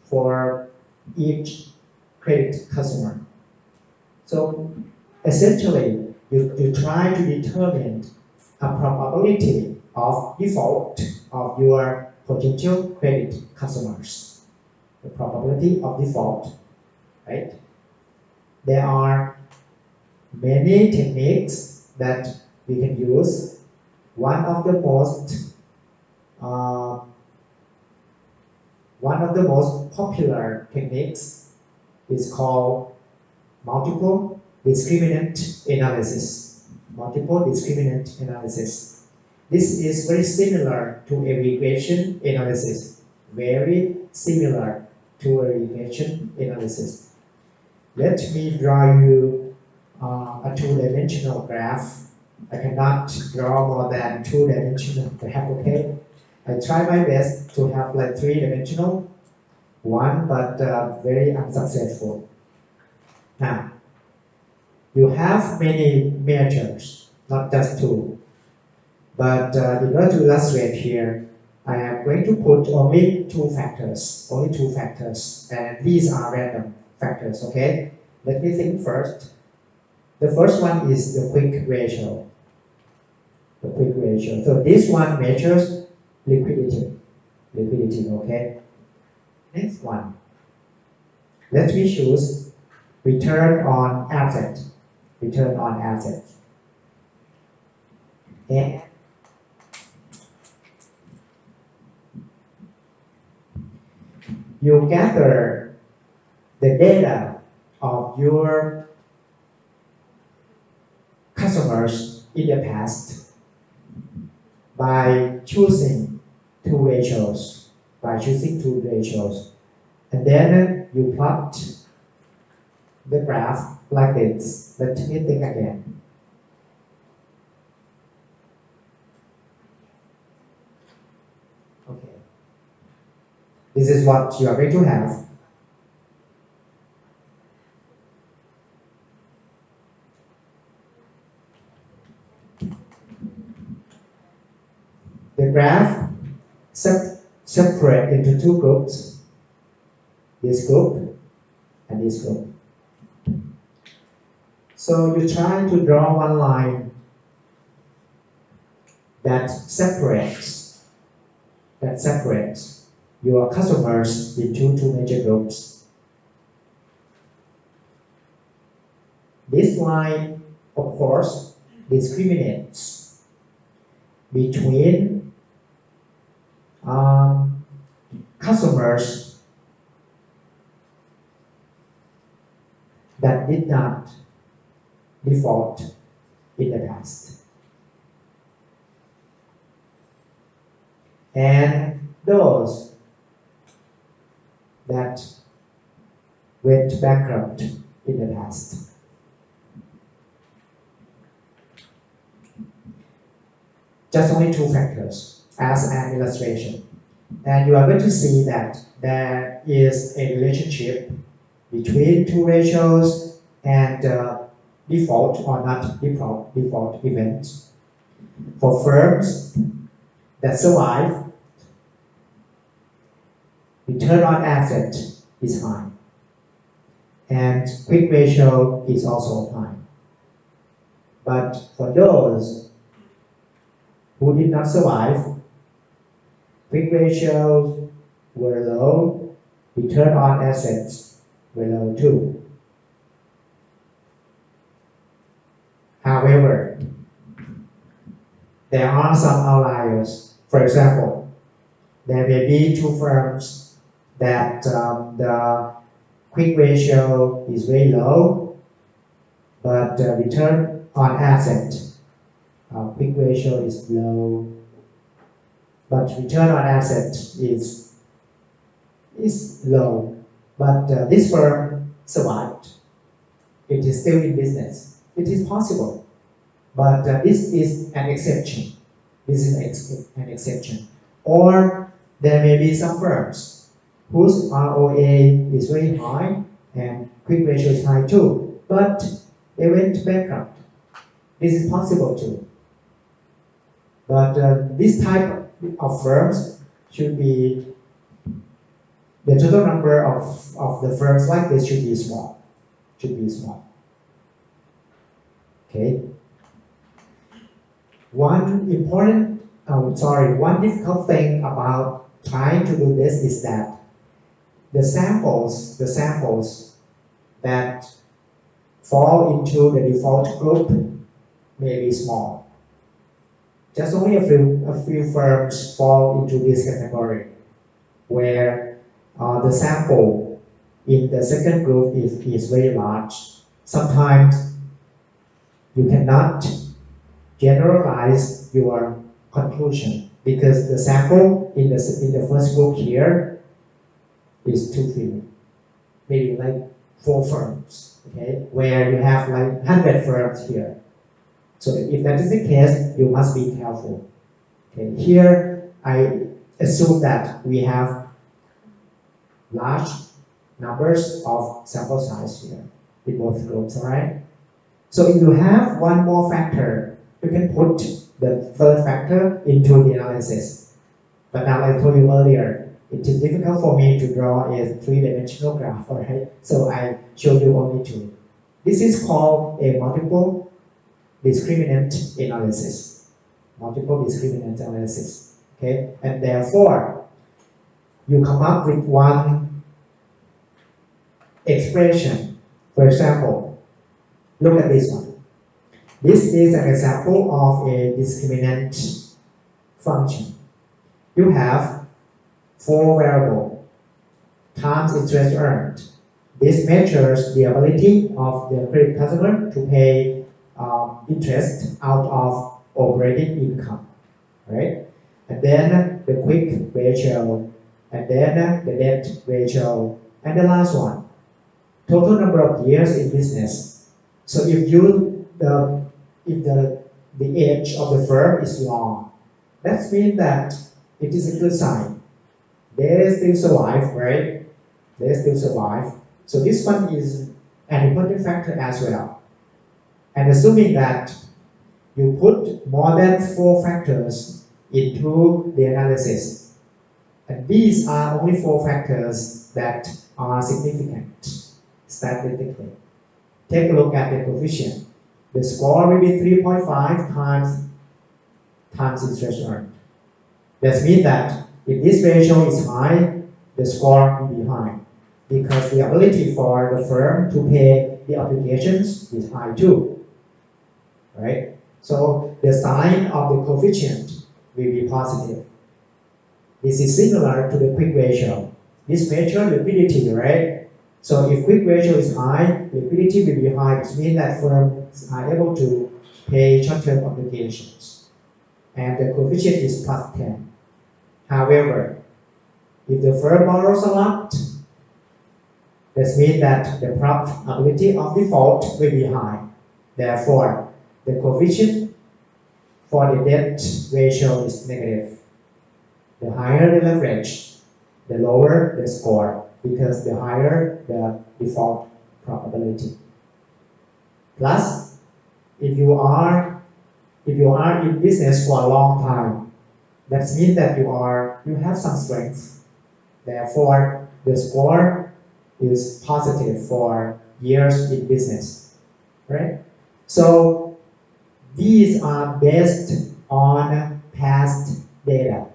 for each credit customer. So essentially, you try to determine a probability of default of your potential credit customers. The probability of default, right? There are many techniques that we can use. One of the most popular techniques is called multiple discriminant analysis. This is very similar to a regression analysis. Let me draw you a two-dimensional graph. I cannot draw more than two-dimensional graph, okay? I try my best to have like three-dimensional one, but very unsuccessful. Now, you have many measures, not just two. But in order to illustrate here, I am going to put only two factors, and these are random factors, okay? Let me think first. The first one is the quick ratio. So this one measures liquidity, okay? Next one. Let me choose return on asset. And you gather the data of your customers in the past by choosing two ratios, and then you plot the graph like this. Let me think again. Okay. This is what you are going to have. The graph separate into two groups, this group and this group. So you try to draw one line that separates your customers into two major groups. This line, of course, discriminates between customers that did not default in the past and those that went bankrupt in the past. Just only two factors as an illustration. And you are going to see that there is a relationship between two ratios and default or not default events. For firms that survive, return on asset is high, and quick ratio is also high. But for those who did not survive, quick ratios were low, return on assets were low too. However, there are some outliers. For example, there may be two firms that the quick ratio is very low, but return on asset quick ratio is low but return on asset is low. But this firm survived. It is still in business. It is possible, but this is an exception. This is an exception. Or there may be some firms whose ROA is very high and quick ratio is high too, but they went bankrupt. This is possible too. But this type of firms should be, the total number of the firms like this should be small. Should be small. Okay. One difficult thing about trying to do this is that the samples that fall into the default group may be small. Just only a few firms fall into this category, where the sample in the second group is very large. Sometimes you cannot generalize your conclusion because the sample in the first group here is too few, maybe like 4 firms, okay, where you have like 100 firms here. So if that is the case, you must be careful. Okay, here I assume that we have large numbers of sample size here in both groups, all right? So if you have one more factor, you can put the third factor into the analysis. But now I told you earlier, it is difficult for me to draw a 3-dimensional graph, all right? So I showed you only 2. This is called a multiple discriminant analysis. Multiple discriminant analysis, okay? And therefore, you come up with one expression. For example, look at this one. This is an example of a discriminant function. You have 4 variables times interest earned. This measures the ability of the credit customer to pay interest out of operating income, right? And then the quick ratio, and then the debt ratio, and the last one, total number of years in business. So if the age of the firm is long, that means that it is a good sign. They still survive, right? They still survive. So this one is an important factor as well. And assuming that you put more than 4 factors into the analysis, and these are only 4 factors that are significant statistically. Take a look at the coefficient. The score will be 3.5 times interest earned. That means that if this ratio is high, the score will be high, because the ability for the firm to pay the obligations is high too, right? So the sign of the coefficient will be positive. This is similar to the quick ratio. This measures liquidity, right? So if quick ratio is high, liquidity will be high, which means that firms are able to pay short-term obligations. And the coefficient is plus 10. However, if the firm borrows a lot, that means that the probability of default will be high. Therefore, the coefficient for the debt ratio is negative. The higher the leverage, the lower the score, because the higher the default probability. Plus, if you are in business for a long time, that means that you have some strength. Therefore, the score is positive for years in business, right? So these are based on past data.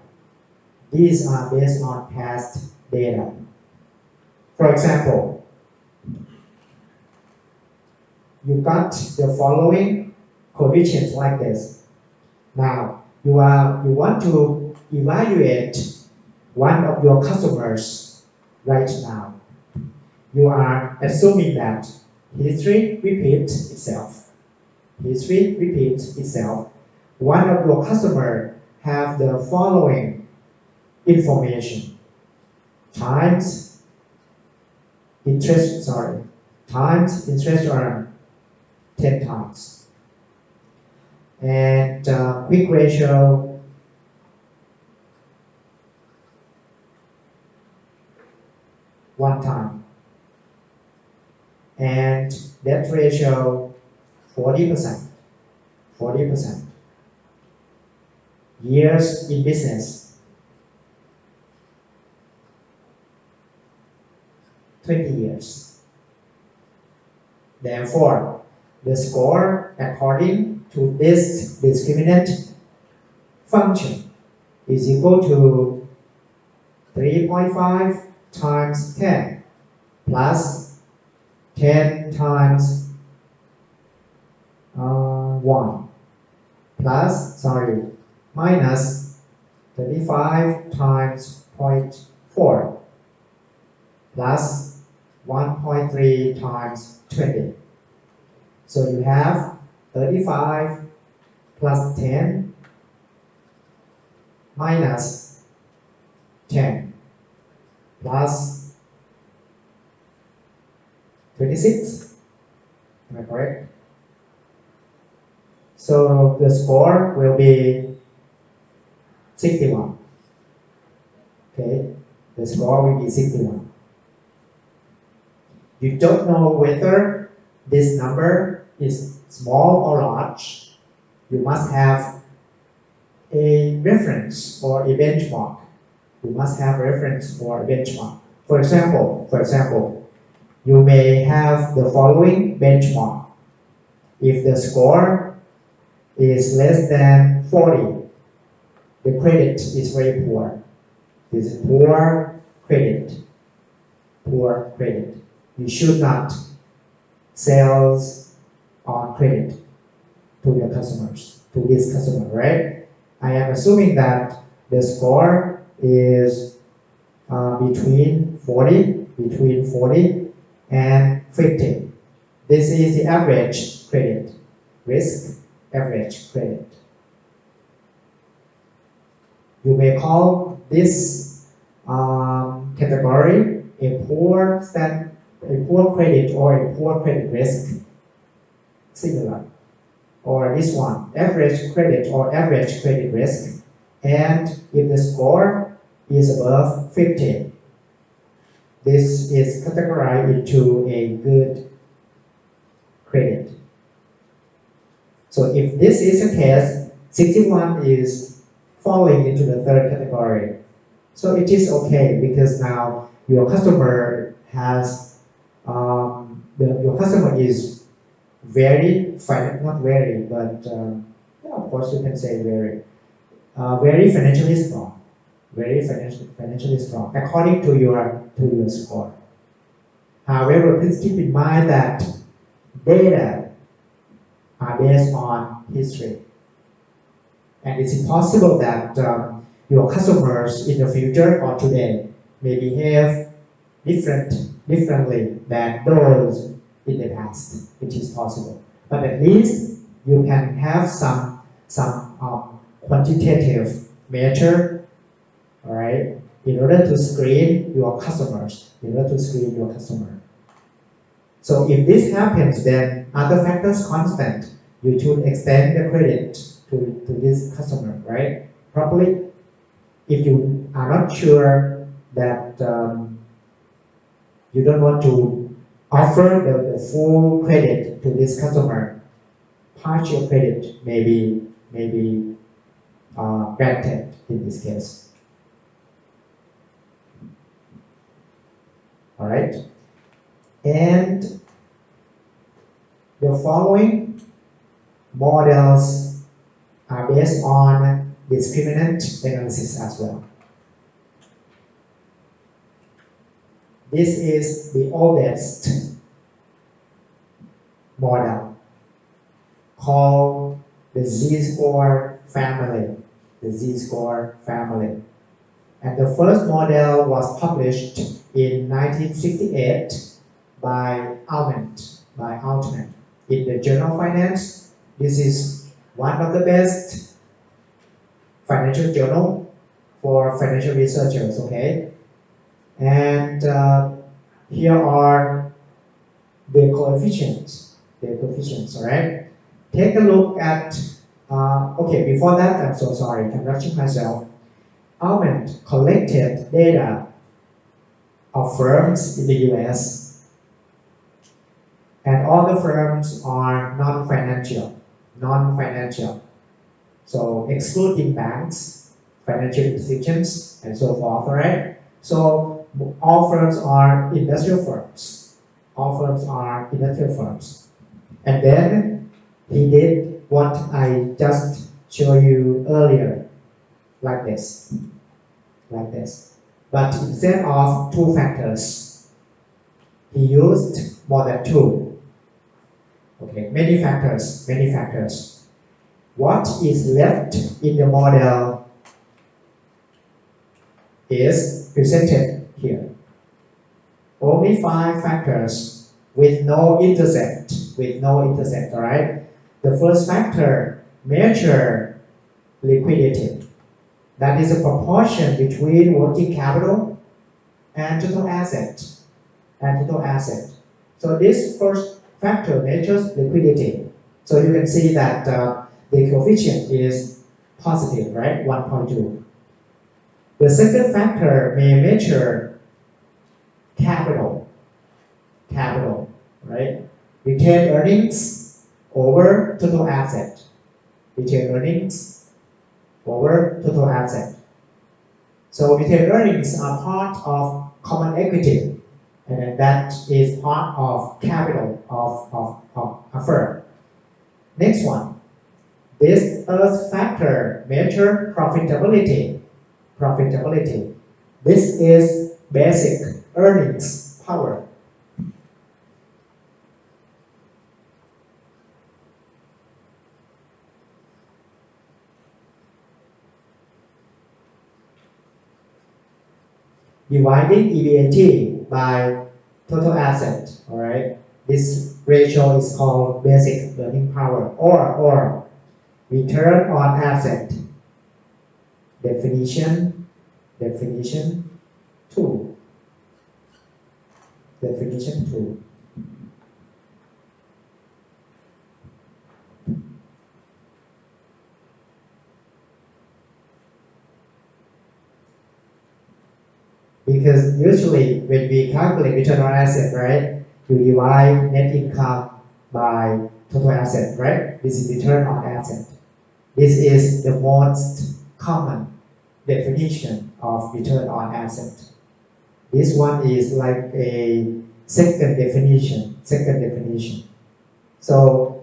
These are based on past data. For example, you got the following coefficients like this. Now, you want to evaluate one of your customers right now. You are assuming that history repeats itself. History repeats itself. One of your customers have the following information times interest earned 10 times. And quick ratio 1 time. And debt ratio 40%. 40%. Years in business 20 years. Therefore, the score according to this discriminant function is equal to 3.5 times 10 plus 10 times 1 minus 35 times 0.4 plus 1.3 times 20. So you have 35 plus 10 minus 10 plus 26. Am I correct? So the score will be 61. Okay, the score will be 61. You don't know whether this number is small or large. You must have a reference or a benchmark. You must have reference or a benchmark. For example, you may have the following benchmark. If the score is less than 40, the credit is very poor. This is poor credit. Poor credit. You should not sell on credit to your customers, to this customer, right? I am assuming that the score is between 40 and 50. This is the average credit risk, average credit. You may call this category a poor credit or a poor credit risk, similar. Or this one, average credit or average credit risk. And if the score is above 50, this is categorized into a good credit. So if this is the case, 61 is falling into the third category. So it is okay because now your customer has, your customer is very, not very, but yeah, of course you can say very financially strong, very financially strong according to your score. However, please keep in mind that data are based on history, and it's impossible that your customers in the future or today may behave differently than those in the past. It is possible, but at least you can have some quantitative measure, all right, in order to screen your customers. So if this happens, then other factors constant, you should extend the credit to this customer, right? Properly. If you are not sure that you don't want to offer the full credit to this customer, partial credit may be granted in this case. All right, and the following models are based on discriminant analysis as well. This is the oldest model called the Z-score family. The Z-score family. And the first model was published in 1968 by Altman in the Journal of Finance. This is one of the best financial journal for financial researchers, okay? And here are the coefficients, all right? Take a look at, okay, before that, I'm so sorry, I'm rushing myself. Almond collected data of firms in the US, and all the firms are non-financial. So excluding banks, financial institutions, and so forth, right? So all firms are industrial firms. And then he did what I just showed you earlier, like this. But instead of 2 factors, he used more than 2. Okay, many factors. What is left in the model is presented here. Only 5 factors with no intercept, all right? The first factor, measure liquidity. That is a proportion between working capital and total asset. So this first factor measures liquidity. So you can see that the coefficient is positive, right? 1.2. The second factor may measure capital, right? Retained earnings over total asset. So retained earnings are part of common equity, and that is part of capital of a firm. Next one. This third factor measure profitability. This is basic earnings power. Dividing EBIT by total asset, all right? This ratio is called basic earning power, or return on asset. Definition 2. Because usually when we calculate return on asset, right, you divide net income by total asset, right? This is return on asset. This is the most common definition of return on asset. This one is like a second definition. So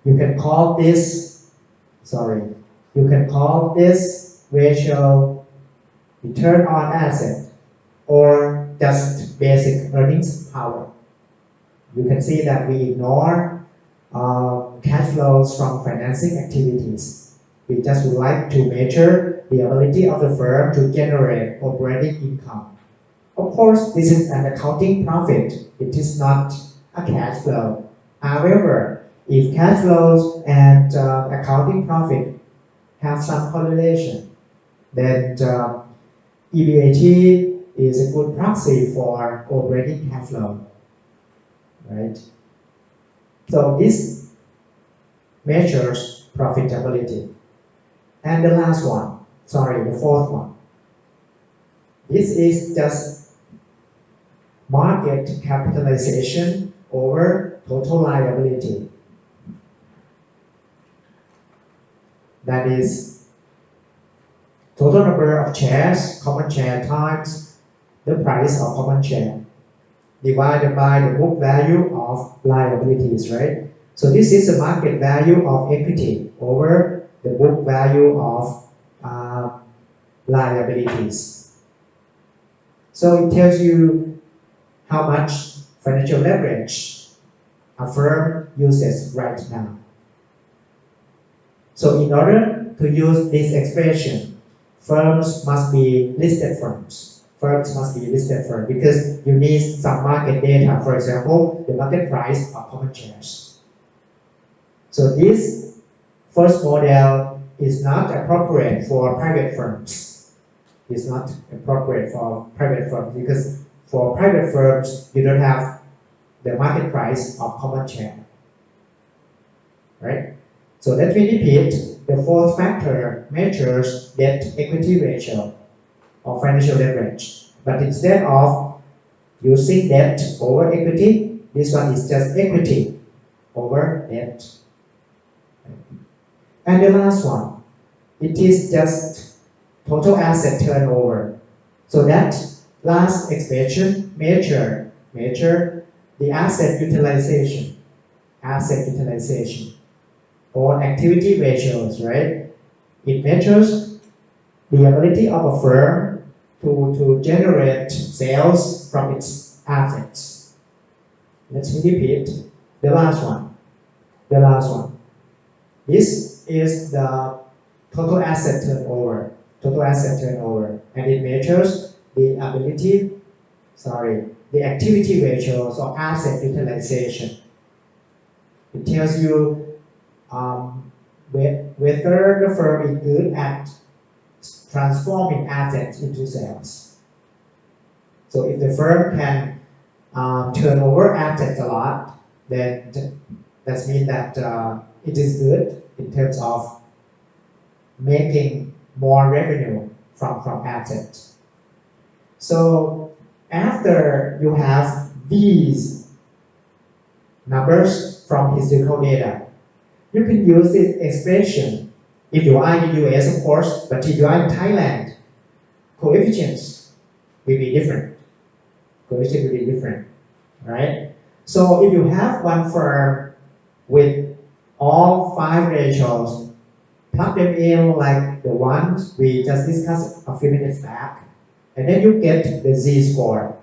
you can call this ratio return on asset or just basic earnings power. You can see that we ignore cash flows from financing activities. We just would like to measure the ability of the firm to generate operating income. Of course, this is an accounting profit. It is not a cash flow. However, if cash flows and accounting profit have some correlation, then EBIT is a good proxy for operating cash flow, right? So this measures profitability. And the fourth one. This is just market capitalization over total liability. That is total number of shares, common share times the price of common share divided by the book value of liabilities, right? So this is the market value of equity over the book value of liabilities. So it tells you how much financial leverage a firm uses right now. So in order to use this expression, firms must be listed firms. Because you need some market data, for example, the market price of common shares. So this first model is not appropriate for private firms. It's not appropriate for private firms because for private firms, you don't have the market price of common share, right? So let me repeat. The fourth factor measures debt equity ratio or financial leverage. But instead of using debt over equity, this one is just equity over debt. And the last one, it is just total asset turnover. So that last expression measure the asset utilization or activity ratios, right? It measures the ability of a firm to generate sales from its assets. Let's repeat the last one. This is the total asset turnover, and it measures the activity ratios of asset utilization. It tells you whether the firm is good at transforming assets into sales. So if the firm can turn over assets a lot, then that means that it is good in terms of making more revenue from assets. So after you have these numbers from historical data, you can use this expression if you are in the US, of course, but if you are in Thailand, coefficients will be different. Right? So if you have one firm with all 5 ratios, plug them in like the ones we just discussed a few minutes back, and then you get the Z-score.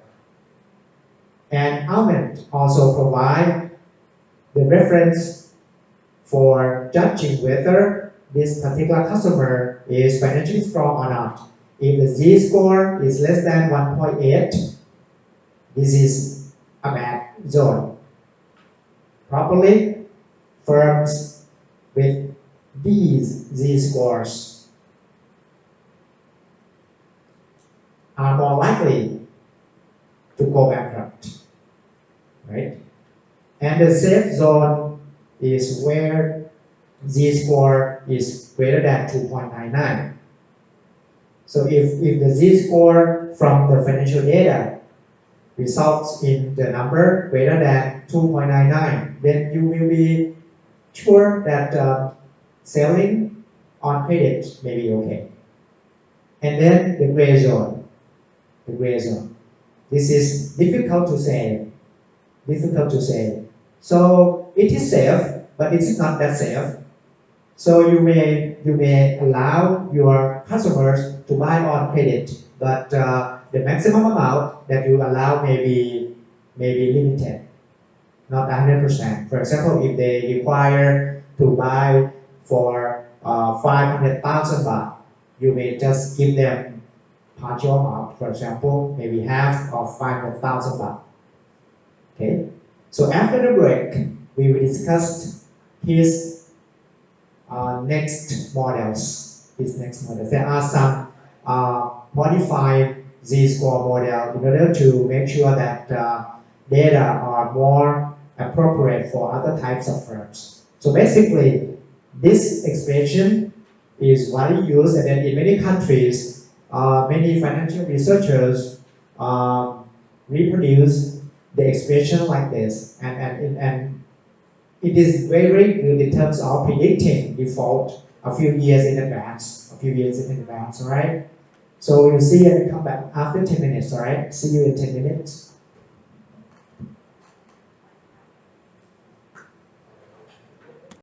And Almond also provide the reference for judging whether this particular customer is financially strong or not. If the Z-score is less than 1.8, this is a bad zone. Probably firms with these Z-scores are more likely to go bankrupt, right? And the safe zone is where Z-score is greater than 2.99. So if the Z-score from the financial data results in the number greater than 2.99, then you will be sure that selling on credit may be okay. And then the gray zone. This is difficult to say. So it is safe, but it is not that safe. So you may allow your customers to buy on credit, but the maximum amount that you allow may be limited, not 100%. For example, if they require to buy for 500,000 baht, you may just give them partial amount. For example, maybe half of 500,000 baht. Okay. So after the break, we will discuss his next models. There are some modified Z-score model in order to make sure that data are more appropriate for other types of firms. So basically, this expression is widely used, and then in many countries, many financial researchers reproduce the expression like this, and it is very, very good in terms of predicting default a few years in advance, all right? So we'll see you and come back after 10 minutes, all right? See you in 10 minutes.